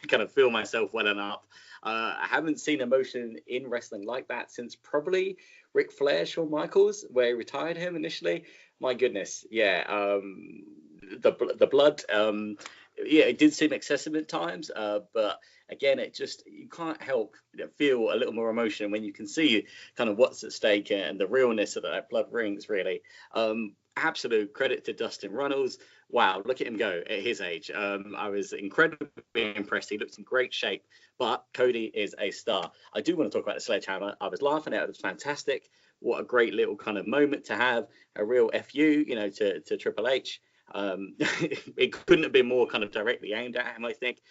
kind of feel myself welling up. I haven't seen emotion in wrestling like that since probably Ric Flair, Shawn Michaels, where he retired him initially. My goodness, yeah. The blood, it did seem excessive at times, but again, you can't help feel a little more emotion when you can see kind of what's at stake and the realness of that blood rings, really. Absolute credit to Dustin Runnels. Wow, look at him go at his age. I was incredibly impressed. He looked in great shape, but Cody is a star. I do want to talk about the sledgehammer. I was laughing at it. It was fantastic. What a great little kind of moment to have, a real FU, to Triple H. It couldn't have been more kind of directly aimed at him, I think.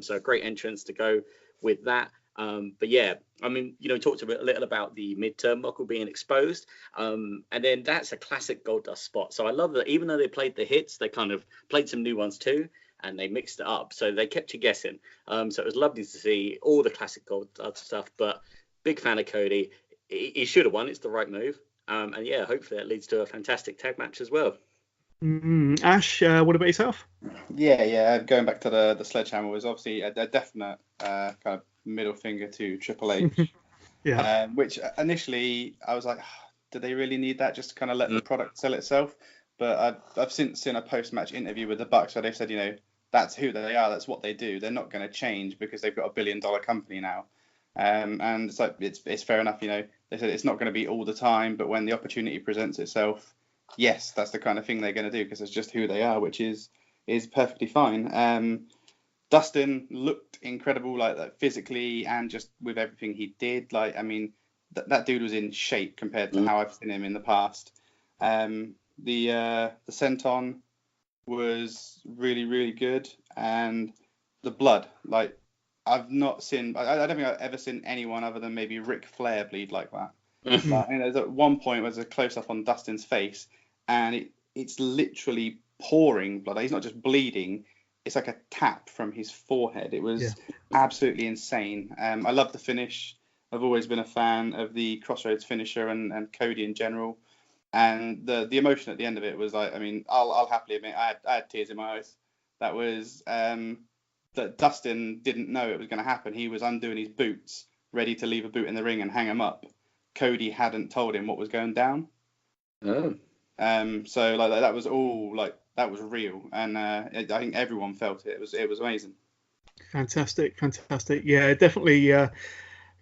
So a great entrance to go with that. But yeah, I mean, talked a little about the mid-term buckle being exposed. And then that's a classic Goldust spot. So I love that even though they played the hits, they kind of played some new ones too, and they mixed it up. So they kept you guessing. So it was lovely to see all the classic Goldust stuff, but big fan of Cody. He should have won. It's the right move. And yeah, hopefully that leads to a fantastic tag match as well. Ash, what about yourself? Yeah. Going back to the sledgehammer was obviously a definite kind of middle finger to Triple H. Yeah. Which initially I was like, do they really need that just to kind of let the product sell itself? But I've since seen a post-match interview with the Bucks where they've said, that's who they are, that's what they do. They're not going to change because they've got a $1 billion company now. And it's like it's fair enough. They said it's not going to be all the time, but when the opportunity presents itself, yes, that's the kind of thing they're going to do because it's just who they are, which is perfectly fine. Dustin looked incredible, like physically and just with everything he did. Like, I mean, that dude was in shape compared to how I've seen him in the past. The senton was really, really good, and the blood, like I've not seen. I don't think I've ever seen anyone other than maybe Ric Flair bleed like that. Like, there's at one point there's a close up on Dustin's face, and it's literally pouring blood. He's not just bleeding. It's like a tap from his forehead. It was absolutely insane. I love the finish. I've always been a fan of the Crossroads finisher and Cody in general. And the emotion at the end of it was like, I mean, I'll happily admit I had tears in my eyes. That was that Dustin didn't know it was going to happen. He was undoing his boots, ready to leave a boot in the ring and hang him up. Cody hadn't told him what was going down. Oh. So like that was all like that was real, and I think everyone felt it. It was amazing. Fantastic. Yeah, definitely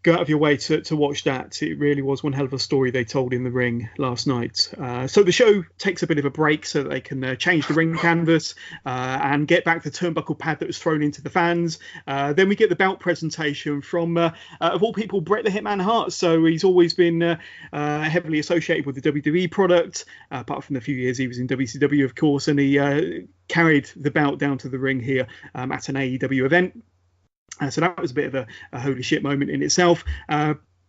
go out of your way to watch that. It really was one hell of a story they told in the ring last night. So the show takes a bit of a break so that they can change the ring canvas and get back the turnbuckle pad that was thrown into the fans. Then we get the belt presentation from, of all people, Bret the Hitman Hart. So he's always been heavily associated with the WWE product, apart from the few years he was in WCW, of course, and he carried the belt down to the ring here at an AEW event. So that was a bit of a holy shit moment in itself.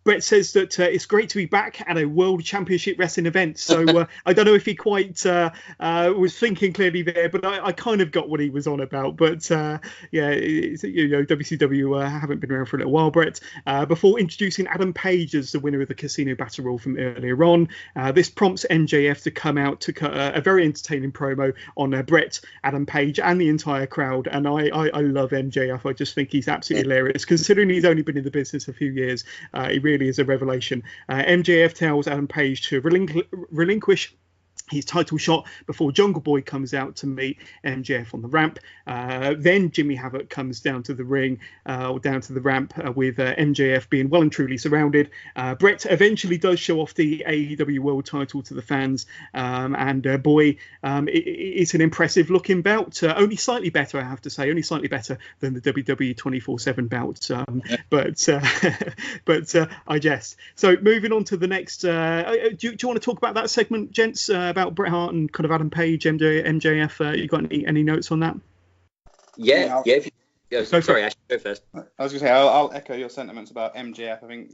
Bret says that it's great to be back at a World Championship Wrestling event. So I don't know if he quite was thinking clearly there, but I kind of got what he was on about. But WCW haven't been around for a little while, Bret. Before introducing Adam Page as the winner of the Casino Battle Royal from earlier on, this prompts MJF to come out to cut a very entertaining promo on Bret, Adam Page, and the entire crowd. And I love MJF. I just think he's absolutely hilarious, considering he's only been in the business a few years. He really is a revelation. MJF tells Adam Page to relinquish his title shot before Jungle Boy comes out to meet MJF on the ramp. Then Jimmy Havoc comes down to the ring, or down to the ramp with MJF being well and truly surrounded. Bret eventually does show off the AEW World title to the fans, and it's an impressive looking belt. Only slightly better, I have to say, only slightly better than the WWE 24/7 belt. But I jest. So moving on to the next. Do you want to talk about that segment, gents? About Bret Hart and kind of Adam Page, MJF. You got any notes on that? Yeah. Sorry, I should go first. I was going to say I'll echo your sentiments about MJF. I think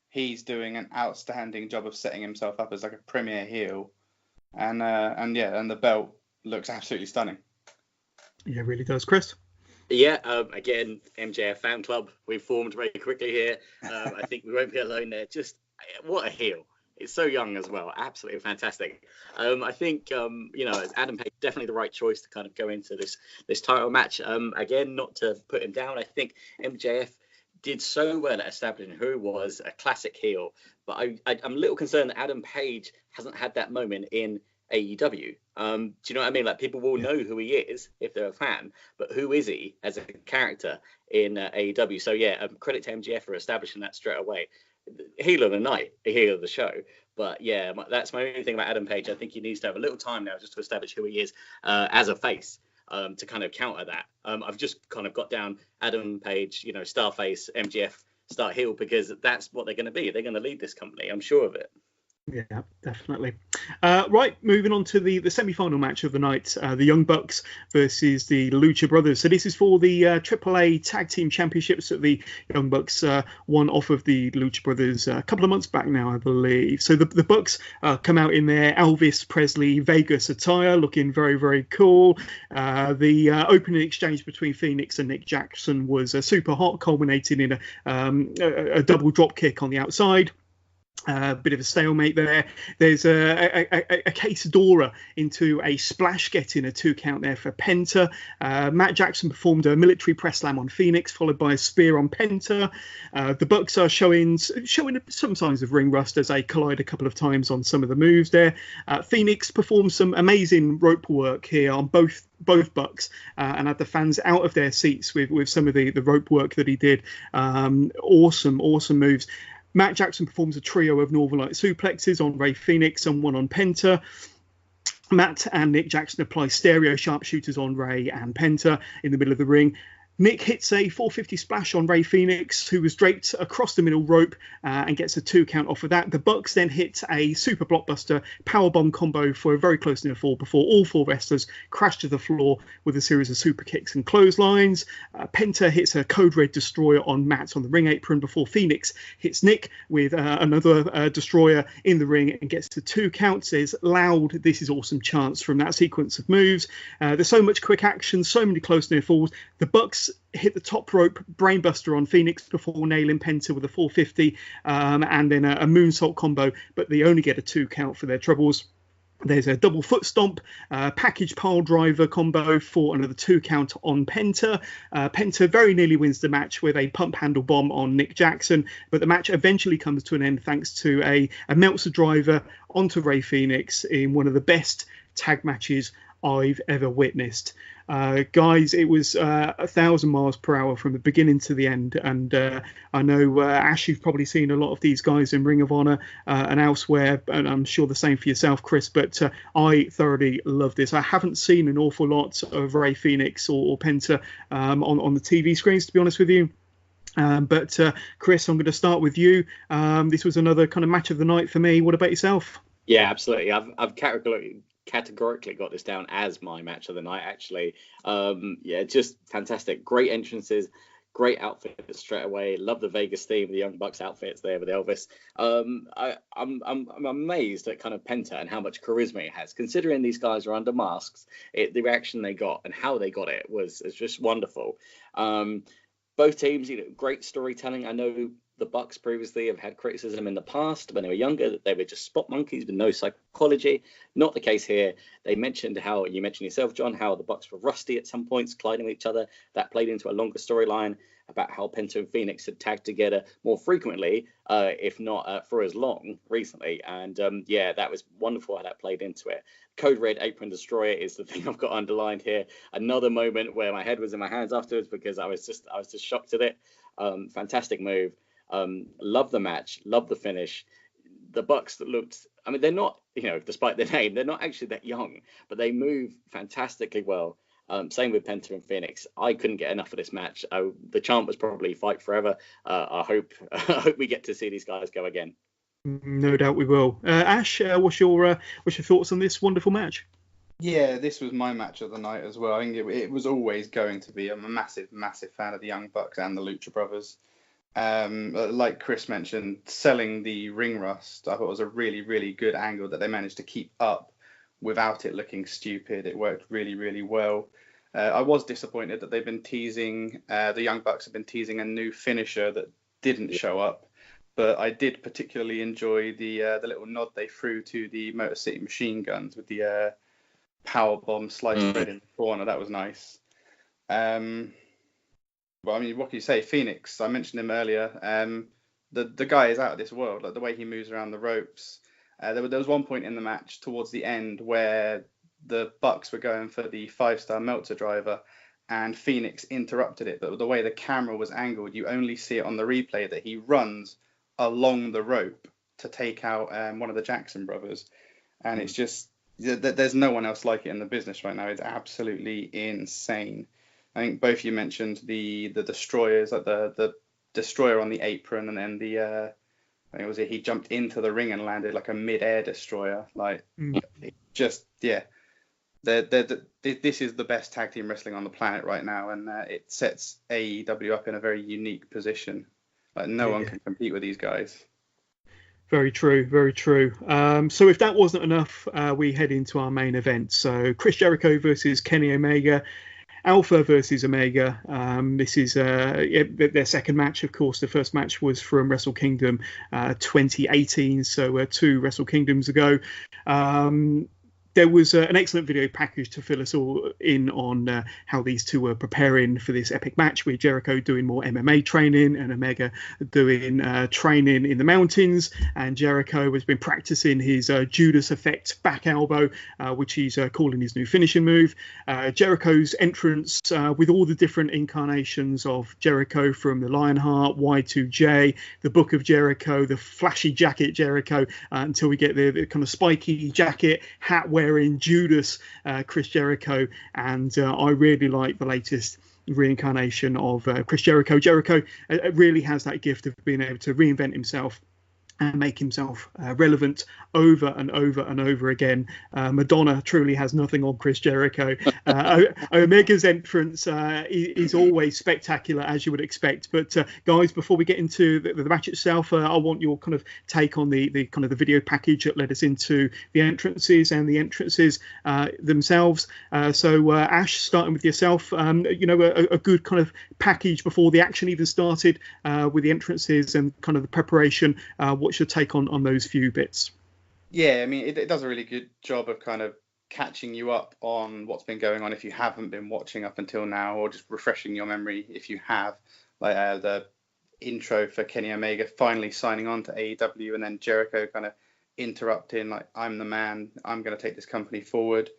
he's doing an outstanding job of setting himself up as like a premier heel, and the belt looks absolutely stunning. Yeah, it really does, Chris. Yeah, again, MJF fan club. We've formed very quickly here. I think we won't be alone there. Just what a heel. It's so young as well. Absolutely fantastic. I think, Adam Page, definitely the right choice to kind of go into this title match. Again, not to put him down. I think MJF did so well at establishing who was a classic heel. But I'm a little concerned that Adam Page hasn't had that moment in AEW. Do you know what I mean? Like, people will know who he is if they're a fan, but who is he as a character in AEW? So yeah, credit to MJF for establishing that straight away. Heel of the night, a heel of the show. But yeah, that's my only thing about Adam Page. I think he needs to have a little time now just to establish who he is as a face, to kind of counter that. I've just kind of got down Adam Page, star face, MJF star heel, because that's what they're going to be. They're going to lead this company. I'm sure of it. Yeah, definitely. Right, moving on to the semi-final match of the night, the Young Bucks versus the Lucha Brothers. So this is for the AAA Tag Team Championships that the Young Bucks won off of the Lucha Brothers a couple of months back now, I believe. So the Bucks come out in their Elvis Presley Vegas attire, looking very, very cool. The opening exchange between Phoenix and Nick Jackson was super hot, culminating in a double drop kick on the outside. Bit of a stalemate there. There's a Casadora into a splash, getting a 2 count there for Penta. Matt Jackson performed a military press slam on Phoenix, followed by a spear on Penta. The Bucks are showing some signs of ring rust as they collide a couple of times on some of the moves there. Phoenix performed some amazing rope work here on both Bucks and had the fans out of their seats with some of the rope work that he did. Awesome moves. Matt Jackson performs a trio of Northern Light suplexes on Rey Fenix and one on Penta. Matt and Nick Jackson apply stereo sharpshooters on Rey and Penta in the middle of the ring. Nick hits a 450 splash on Rey Fenix, who was draped across the middle rope, and gets a 2 count off of that. The Bucks then hit a super blockbuster powerbomb combo for a very close near fall before all 4 wrestlers crash to the floor with a series of super kicks and clotheslines. Penta hits a Code Red destroyer on Matt on the ring apron before Phoenix hits Nick with another destroyer in the ring and gets to 2 counts. There's loud "This is awesome" chants from that sequence of moves. There's so much quick action, so many close near falls. The Bucks hit the top rope brainbuster on Phoenix before nailing Penta with a 450 and then a moonsault combo, but they only get a 2 count for their troubles. There's a double foot stomp, package pile driver combo for another 2 count on Penta. Penta very nearly wins the match with a pump handle bomb on Nick Jackson, but the match eventually comes to an end thanks to a Meltzer driver onto Rey Fenix in one of the best tag matches I've ever witnessed. Guys, it was 1,000 miles per hour from the beginning to the end, and I know Ash, you've probably seen a lot of these guys in Ring of Honor and elsewhere, and I'm sure the same for yourself, Chris, but I thoroughly love this. I haven't seen an awful lot of Rey Fenix or Penta on the TV screens, to be honest with you. But Chris, I'm going to start with you. This was another kind of match of the night for me. What about yourself? Yeah, absolutely. I've categorically got this down as my match of the night, actually. Just fantastic. Great entrances, great outfits straight away. Love the Vegas theme, the Young Bucks outfits there with Elvis. I'm amazed at kind of Penta and how much charisma it has, considering these guys are under masks. The reaction they got and how they got it was just wonderful. Both teams, great storytelling. I know the Bucks previously have had criticism in the past when they were younger that they were just spot monkeys with no psychology. Not the case here. They mentioned how, you mentioned yourself, John, how the Bucks were rusty at some points, colliding with each other. That played into a longer storyline about how Penta and Phoenix had tagged together more frequently, if not for as long recently. And that was wonderful how that played into it. Code Red Apron Destroyer is the thing I've got underlined here. Another moment where my head was in my hands afterwards because I was just shocked at it. Fantastic move. Love the match, love the finish. The Bucks that looked, I mean, they're not, despite their name, they're not actually that young, but they move fantastically well. Same with Penta and Phoenix. I couldn't get enough of this match. The chant was probably fight forever. I hope we get to see these guys go again. No doubt we will. Ash, what's your thoughts on this wonderful match? Yeah, this was my match of the night as well. I think it was always going to be. I'm a massive fan of the Young Bucks and the Lucha Brothers. Like Chris mentioned, selling the ring rust, I thought was a really, really good angle that they managed to keep up without it looking stupid. It worked really, really well. I was disappointed that they've been teasing, the Young Bucks have been teasing a new finisher that didn't show up, but I did particularly enjoy the little nod they threw to the Motor City Machine Guns with the powerbomb sliced bread in the corner. That was nice. Well, I mean, what can you say? Phoenix, I mentioned him earlier. The guy is out of this world. Like the way he moves around the ropes. There was one point in the match towards the end where the Bucks were going for the 5-star Meltzer driver, and Phoenix interrupted it. But the way the camera was angled, you only see it on the replay that he runs along the rope to take out one of the Jackson brothers, and it's just there's no one else like it in the business right now. It's absolutely insane. I think both you mentioned the destroyers, like the destroyer on the apron, and then I think he jumped into the ring and landed like a mid-air destroyer. Like this is the best tag team wrestling on the planet right now, and it sets AEW up in a very unique position. Like no one can compete with these guys. Very true, very true. So if that wasn't enough, we head into our main event. So Chris Jericho versus Kenny Omega. Alpha versus Omega. This is their second match. Of course, the first match was from Wrestle Kingdom 2018, so 2 Wrestle Kingdoms ago. There was an excellent video package to fill us all in on how these two were preparing for this epic match, with Jericho doing more MMA training and Omega doing training in the mountains. And Jericho has been practicing his Judas effect back elbow, which he's calling his new finishing move. Jericho's entrance with all the different incarnations of Jericho, from the Lionheart, Y2J, the Book of Jericho, the flashy jacket Jericho, until we get the kind of spiky jacket, hat wearing Judas Chris Jericho. And I really like the latest reincarnation of Chris Jericho. Jericho really has that gift of being able to reinvent himself and make himself relevant over and over and over again. Madonna truly has nothing on Chris Jericho. Omega's entrance is always spectacular, as you would expect. But guys, before we get into the match itself, I want your kind of take on the kind of the video package that led us into the entrances and the entrances themselves. So Ash, starting with yourself, a good kind of package before the action even started, with the entrances and kind of the preparation. What's your take on those few bits? Yeah, I mean, it does a really good job of kind of catching you up on what's been going on if you haven't been watching up until now, or just refreshing your memory if you have. Like the intro for Kenny Omega finally signing on to AEW, and then Jericho kind of interrupting, like, I'm the man, I'm going to take this company forward.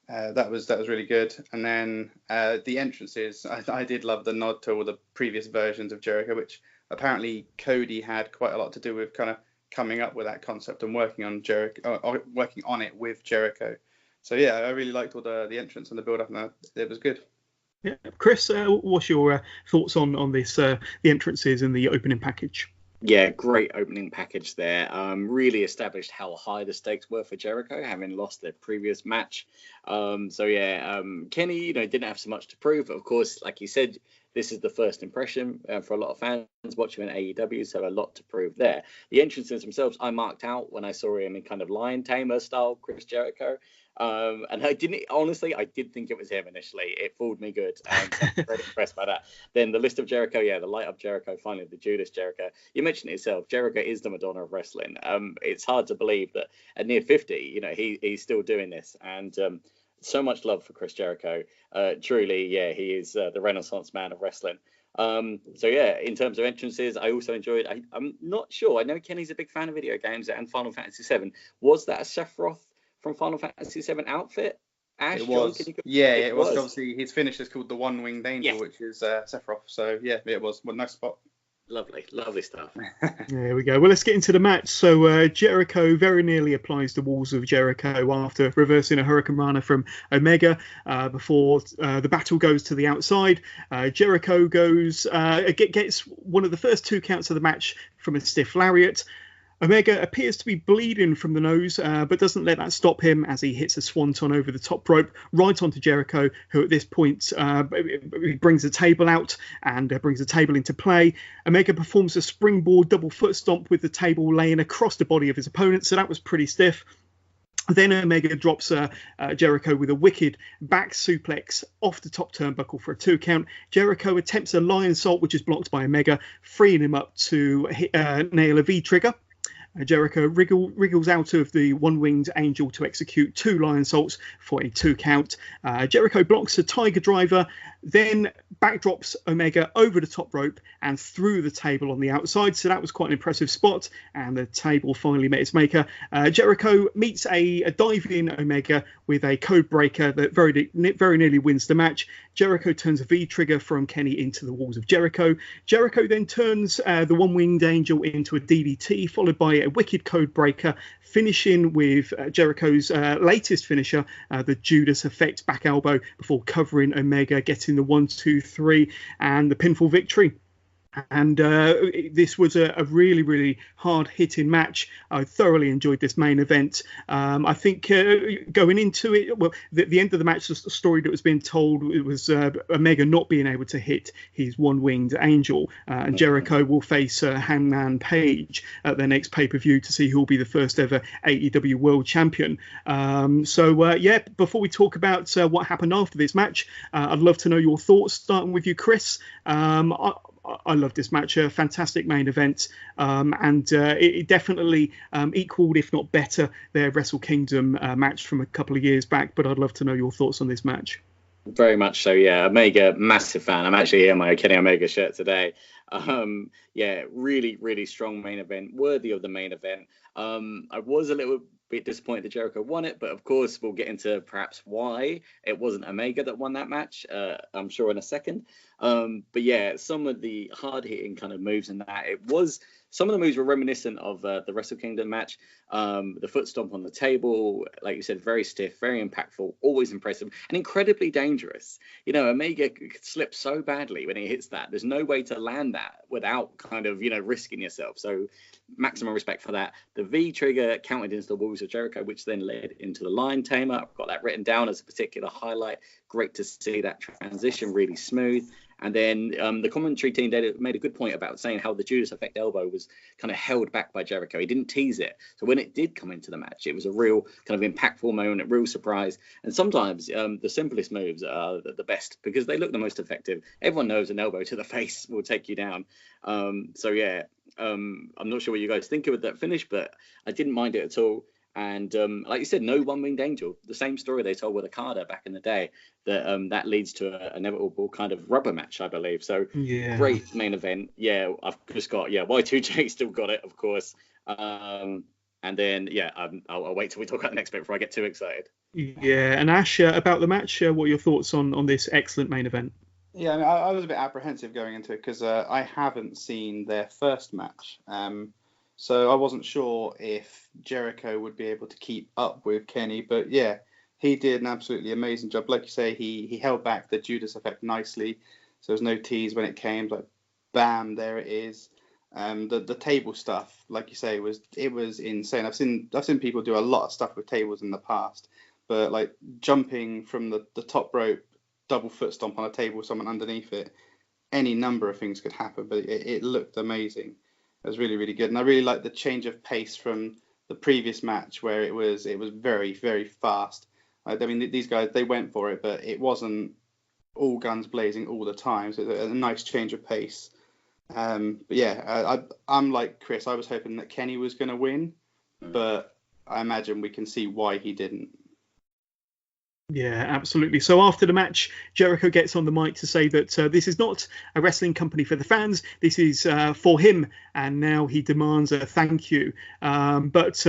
That was really good. And then the entrances, I did love the nod to all the previous versions of Jericho, which apparently Cody had quite a lot to do with kind of coming up with that concept and working on it with Jericho. So yeah, I really liked all the entrance and the build up, and it was good. Yeah, Chris, what's your thoughts on this, the entrances and the opening package? Yeah, great opening package there. Really established how high the stakes were for Jericho, having lost their previous match. Kenny, didn't have so much to prove. Of course, like you said, this is the first impression for a lot of fans watching in AEW, so a lot to prove there. The entrances themselves, I marked out when I saw him in kind of lion tamer style Chris Jericho. And I did think it was him initially. It fooled me good. I'm very impressed by that. Then the list of Jericho, the light up Jericho, finally the Judas Jericho. You mentioned it yourself. Jericho is the Madonna of wrestling. It's hard to believe that at near 50, he's still doing this. And so much love for Chris Jericho. Truly, he is the Renaissance man of wrestling. In terms of entrances, I also enjoyed. I'm not sure. I know Kenny's a big fan of video games and Final Fantasy VII. Was that a Sephiroth from Final Fantasy VII outfit? Ash, it was. John, it was. Obviously, his finish is called the One-Winged Angel, which is Sephiroth. So yeah, it was. Well, nice spot. Lovely stuff. There we go. Well, let's get into the match. So Jericho very nearly applies the walls of Jericho after reversing a Hurricane Rana from Omega before the battle goes to the outside. Jericho gets one of the first 2 counts of the match from a stiff lariat. Omega appears to be bleeding from the nose, but doesn't let that stop him as he hits a swanton over the top rope right onto Jericho, who at this point brings the table out and brings the table into play. Omega performs a springboard double foot stomp with the table laying across the body of his opponent, so that was pretty stiff. Then Omega drops Jericho with a wicked back suplex off the top turnbuckle for a 2 count. Jericho attempts a lion salt, which is blocked by Omega, freeing him up to nail a V-trigger. Jericho wriggles out of the One-Winged Angel to execute 2 lion salts for a 2 count. Jericho blocks a Tiger Driver, then backdrops Omega over the top rope and through the table on the outside. So that was quite an impressive spot, and the table finally met its maker. Jericho meets a diving Omega with a code breaker that very nearly wins the match. Jericho turns a V-trigger from Kenny into the walls of Jericho. Jericho then turns the One-Winged Angel into a DDT, followed by a wicked code breaker, finishing with Jericho's latest finisher, the Judas effect back elbow, before covering Omega, getting the 1, 2, 3 and the pinfall victory. And this was a really, really hard-hitting match. I thoroughly enjoyed this main event. I think going into it, well, the end of the match, the story that was being told, it was Omega not being able to hit his one-winged angel. And Jericho will face Hangman Page at their next pay-per-view to see who will be the first ever AEW World Champion. Before we talk about what happened after this match, I'd love to know your thoughts, starting with you, Chris. I love this match, a fantastic main event, and it definitely equaled, if not better, their Wrestle Kingdom match from a couple of years back. But I'd love to know your thoughts on this match. Very much so, yeah. Omega, massive fan. I'm actually here in my Kenny Omega shirt today. Really, really strong main event, worthy of the main event. I was a little bit disappointed that Jericho won it, but of course we'll get into perhaps why it wasn't Omega that won that match, I'm sure in a second. But yeah, some of the hard-hitting kind of moves in that, some of the moves were reminiscent of the Wrestle Kingdom match. The foot stomp on the table, like you said, very stiff, very impactful, always impressive, and incredibly dangerous. You know, Omega could slip so badly when he hits that. There's no way to land that without kind of, risking yourself. So maximum respect for that. The V trigger counted into the walls of Jericho, which then led into the Lion Tamer. I've got that written down as a particular highlight. Great to see that transition, really smooth. And then the commentary team made a good point about saying how the Judas Effect elbow was kind of held back by Jericho. He didn't tease it. So when it did come into the match, it was a real kind of impactful moment, a real surprise. And sometimes the simplest moves are the best because they look the most effective. Everyone knows an elbow to the face will take you down. I'm not sure what you guys think of that finish, but I didn't mind it at all. And like you said, no one-winged angel. The same story they told with Okada back in the day, that leads to an inevitable kind of rubber match, I believe. So Great main event. Yeah, I've just got Y2J still got it, of course. And then I'll wait till we talk about the next bit before I get too excited. Yeah, and Ash, about the match, what are your thoughts on this excellent main event? Yeah, I was a bit apprehensive going into it because I haven't seen their first match. So I wasn't sure if Jericho would be able to keep up with Kenny, but yeah, he did an absolutely amazing job. Like you say, he held back the Judas Effect nicely, so there was no tease when it came. Like, bam, there it is. The table stuff, like you say, was insane. I've seen people do a lot of stuff with tables in the past, but like jumping from the top rope, double foot stomp on a table with someone underneath it, any number of things could happen. But it looked amazing. It was really, really good. And I really liked the change of pace from the previous match where it was very, very fast. I mean, these guys, they went for it, but it wasn't all guns blazing all the time. So a nice change of pace. But yeah, I'm like Chris. I was hoping that Kenny was going to win, but I imagine we can see why he didn't. Yeah, absolutely. So after the match, Jericho gets on the mic to say that this is not a wrestling company for the fans. This is for him. And now he demands a thank you. But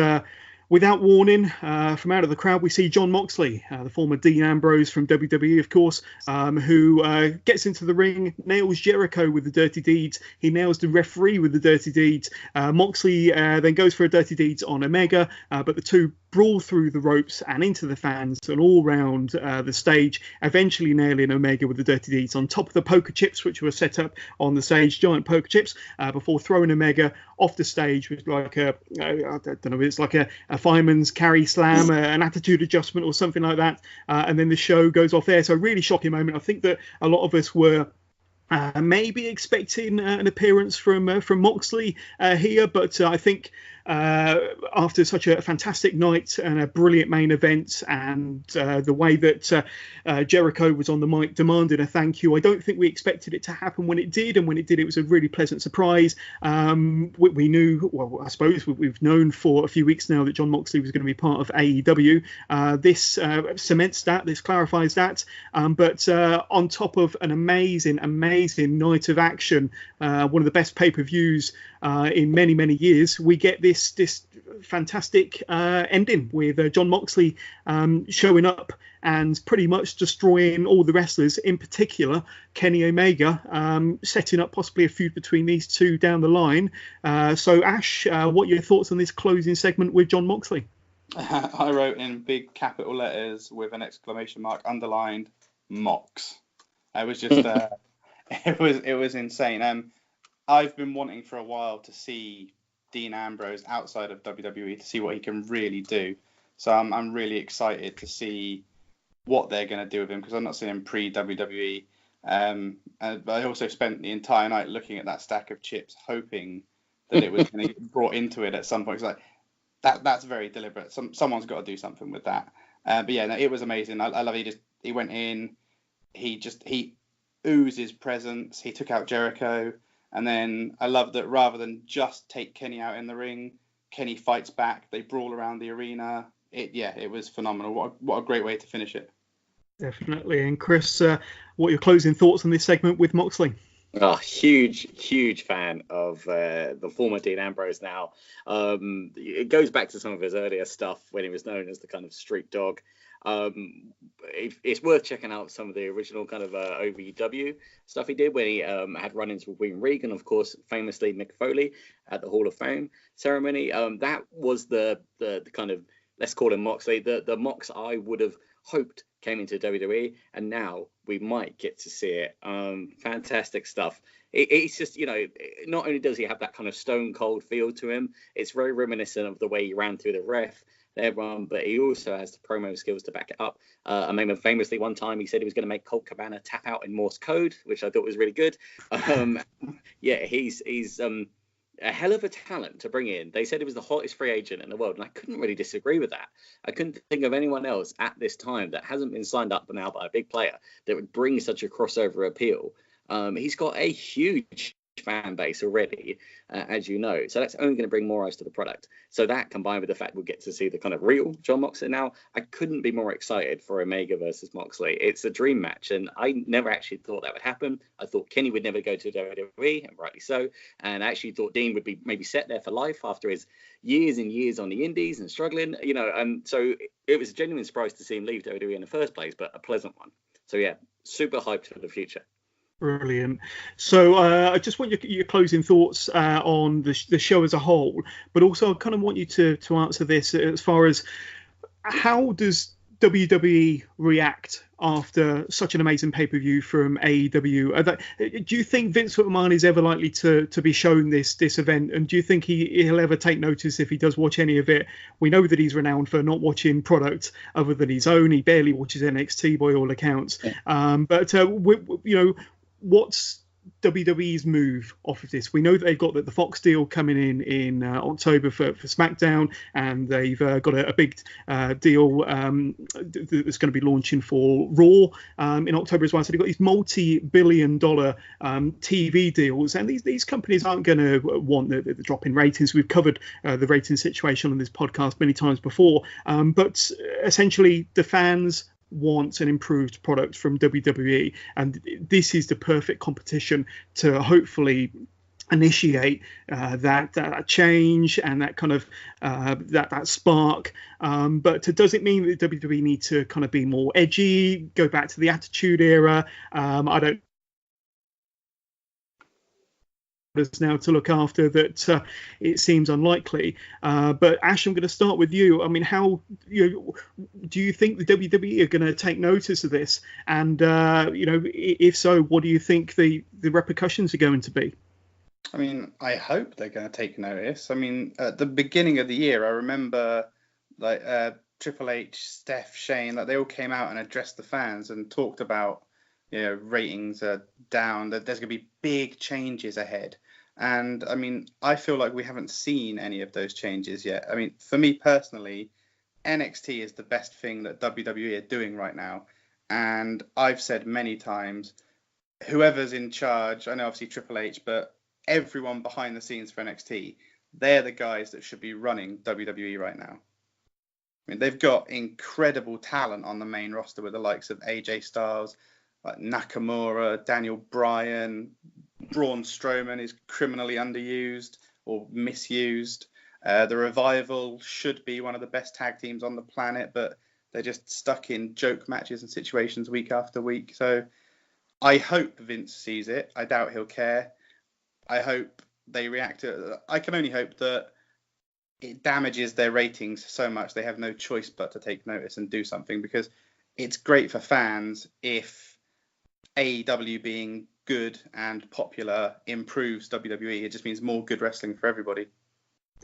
without warning, from out of the crowd, we see Jon Moxley, the former Dean Ambrose from WWE, of course, who gets into the ring, nails Jericho with the dirty deeds. He nails the referee with the dirty deeds. Moxley then goes for a dirty deeds on Omega, but the two brawl through the ropes and into the fans and all round the stage, eventually nailing Omega with the dirty deeds on top of the poker chips, which were set up on the stage, giant poker chips, before throwing Omega off the stage with like I don't know, it's like a fireman's carry slam, an attitude adjustment or something like that, and then the show goes off there. So a really shocking moment. I think that a lot of us were maybe expecting an appearance from Moxley here, but I think after such a fantastic night and a brilliant main event, and the way that Jericho was on the mic demanding a thank you, I don't think we expected it to happen when it did, and when it did, it was a really pleasant surprise. We knew, well, I suppose we've known for a few weeks now that Jon Moxley was going to be part of AEW. This cements that, this clarifies that, but on top of an amazing night of action, one of the best pay-per-views in many years, we get this fantastic ending with Jon Moxley showing up and pretty much destroying all the wrestlers, in particular Kenny Omega, setting up possibly a feud between these two down the line. So Ash, what are your thoughts on this closing segment with Jon Moxley? I wrote in big capital letters with an exclamation mark underlined, Mox. It was just it was insane. I've been wanting for a while to see Dean Ambrose outside of WWE to see what he can really do. So I'm really excited to see what they're going to do with him because I've not seen him pre-WWE. And I also spent the entire night looking at that stack of chips, hoping that it was going to get brought into it at some point. It's like that's very deliberate. Someone's got to do something with that. But yeah, no, it was amazing. I love he went in, he oozes presence. He took out Jericho, and then I love that rather than just take Kenny out in the ring, Kenny fights back. They brawl around the arena. It was phenomenal. What a great way to finish it. Definitely. And Chris, what are your closing thoughts on this segment with Moxley? Oh, huge fan of the former Dean Ambrose now. It goes back to some of his earlier stuff when he was known as the kind of street dog. It's worth checking out some of the original kind of OVW stuff he did when he had run-ins with William Regal and, of course, famously Mick Foley at the Hall of Fame ceremony. That was the kind of, let's call him Moxley, the Mox I would have hoped came into WWE, and now we might get to see it. Fantastic stuff. It's just, not only does he have that kind of stone cold feel to him, it's very reminiscent of the way he ran through the ref there, but he also has the promo skills to back it up. I remember famously one time he said he was going to make Colt Cabana tap out in Morse code, which I thought was really good. He's a hell of a talent to bring in. They said he was the hottest free agent in the world, and I couldn't really disagree with that. I couldn't think of anyone else at this time that hasn't been signed up now by a big player that would bring such a crossover appeal. He's got a huge fan base already, as you know, so that's only going to bring more eyes to the product. So that, combined with the fact we'll get to see the kind of real John Moxley now, I couldn't be more excited for Omega versus Moxley. It's a dream match, and I never actually thought that would happen. I thought Kenny would never go to WWE, and rightly so, and I actually thought Dean would be maybe set there for life after his years and years on the indies and struggling, and so it was a genuine surprise to see him leave WWE in the first place, but a pleasant one. So yeah, super hyped for the future. Brilliant. So I just want your closing thoughts on the show as a whole, but also I kind of want you to answer this as far as how does WWE react after such an amazing pay-per-view from AEW? Do you think Vince McMahon is ever likely to be shown this event? And do you think he'll ever take notice if he does watch any of it? We know that he's renowned for not watching product other than his own. He barely watches NXT by all accounts. Yeah. What's WWE's move off of this? We know that they've got the Fox deal coming in October for SmackDown, and they've got a big deal that's going to be launching for Raw in October as well. So they've got these multi-billion-dollar TV deals, and these companies aren't going to want the drop in ratings. We've covered the rating situation on this podcast many times before, but essentially the fans want an improved product from WWE, and this is the perfect competition to hopefully initiate that change and that kind of that spark. But does it mean that WWE need to kind of be more edgy, go back to the Attitude Era? I don't us now to look after that. It seems unlikely, but Ash, I'm going to start with you. I mean, how do you think the WWE are going to take notice of this? And if so, what do you think the repercussions are going to be? I mean, I hope they're going to take notice. I mean, at the beginning of the year, I remember Triple H, Steph, Shane, they all came out and addressed the fans and talked about ratings are down, that there's going to be big changes ahead. And I mean, I feel like we haven't seen any of those changes yet. I mean, for me personally, NXT is the best thing that WWE are doing right now. And I've said many times, whoever's in charge, I know obviously Triple H, but everyone behind the scenes for NXT, they're the guys that should be running WWE right now. I mean, they've got incredible talent on the main roster with the likes of AJ Styles, like Nakamura, Daniel Bryan. Braun Strowman is criminally underused or misused. The Revival should be one of the best tag teams on the planet, but they're just stuck in joke matches and situations week after week. So I hope Vince sees it. I doubt he'll care. I hope they react to it. I can only hope that it damages their ratings so much they have no choice but to take notice and do something, because it's great for fans if AEW being good and popular improves WWE. It just means more good wrestling for everybody.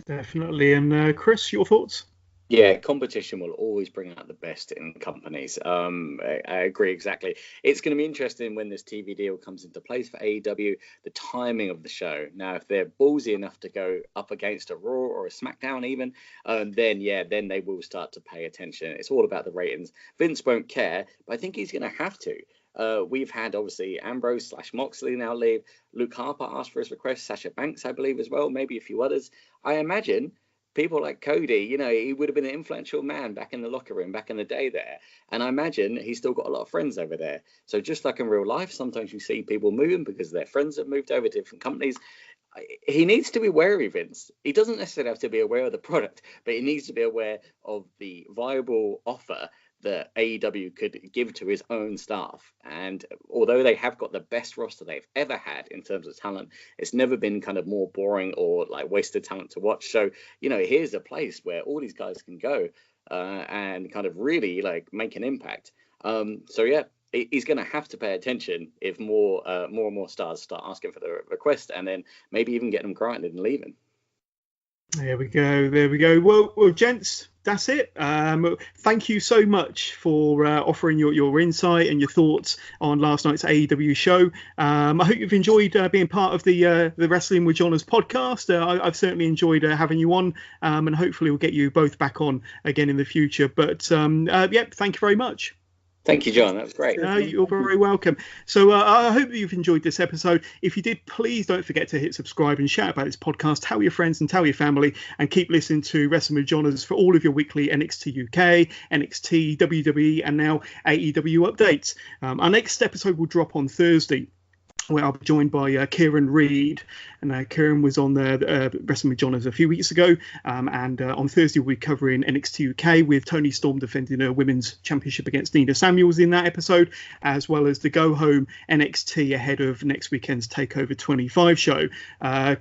Definitely. And Chris, your thoughts? Yeah, competition will always bring out the best in companies. I agree exactly. It's going to be interesting when this TV deal comes into place for AEW, the timing of the show. Now, if they're ballsy enough to go up against a Raw or a SmackDown even, then they will start to pay attention. It's all about the ratings. Vince won't care, but I think he's going to have to. We've had, obviously, Ambrose / Moxley now leave. Luke Harper asked for his request. Sasha Banks, I believe, as well. Maybe a few others. I imagine people like Cody, he would have been an influential man back in the locker room, back in the day there. And I imagine he's still got a lot of friends over there. So just like in real life, sometimes you see people moving because their friends have moved over to different companies. He needs to be wary, Vince. He doesn't necessarily have to be aware of the product, but he needs to be aware of the viable offer that AEW could give to his own staff. And although they have got the best roster they've ever had in terms of talent, it's never been kind of more boring or like wasted talent to watch. So, here's a place where all these guys can go and kind of really like make an impact. He's going to have to pay attention if more and more stars start asking for the request, and then maybe even getting them grinded and leaving. There we go. Well, gents, that's it. Thank you so much for offering your insight and your thoughts on last night's AEW show. I hope you've enjoyed being part of the Wrestling with Johners podcast. I've certainly enjoyed having you on, and hopefully we'll get you both back on again in the future. But thank you very much. Thank you, John. That was great. You're very welcome. So I hope that you've enjoyed this episode. If you did, please don't forget to hit subscribe and shout about this podcast. Tell your friends and tell your family, and keep listening to Wrestling with Johners for all of your weekly NXT UK, NXT, WWE, and now AEW updates. Our next episode will drop on Thursday, where I'll be joined by Kieran Reid. And Kieran was on the Wrestling with Johners a few weeks ago. And on Thursday, we'll be covering NXT UK with Toni Storm defending her women's championship against Nina Samuels in that episode, as well as the Go Home NXT ahead of next weekend's TakeOver 25 show.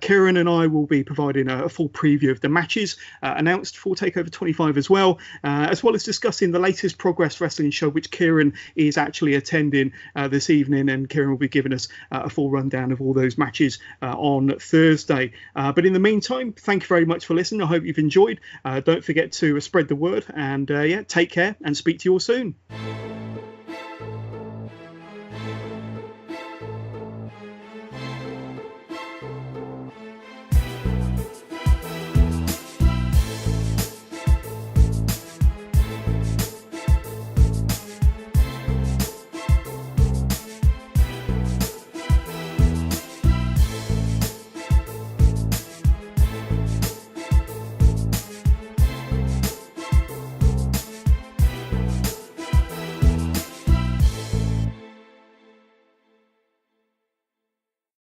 Kieran and I will be providing a full preview of the matches announced for TakeOver 25 as well as discussing the latest Progress Wrestling show, which Kieran is actually attending this evening. And Kieran will be giving us a full rundown of all those matches on Thursday. But in the meantime, thank you very much for listening. I hope you've enjoyed. Don't forget to spread the word, and take care, and speak to you all soon.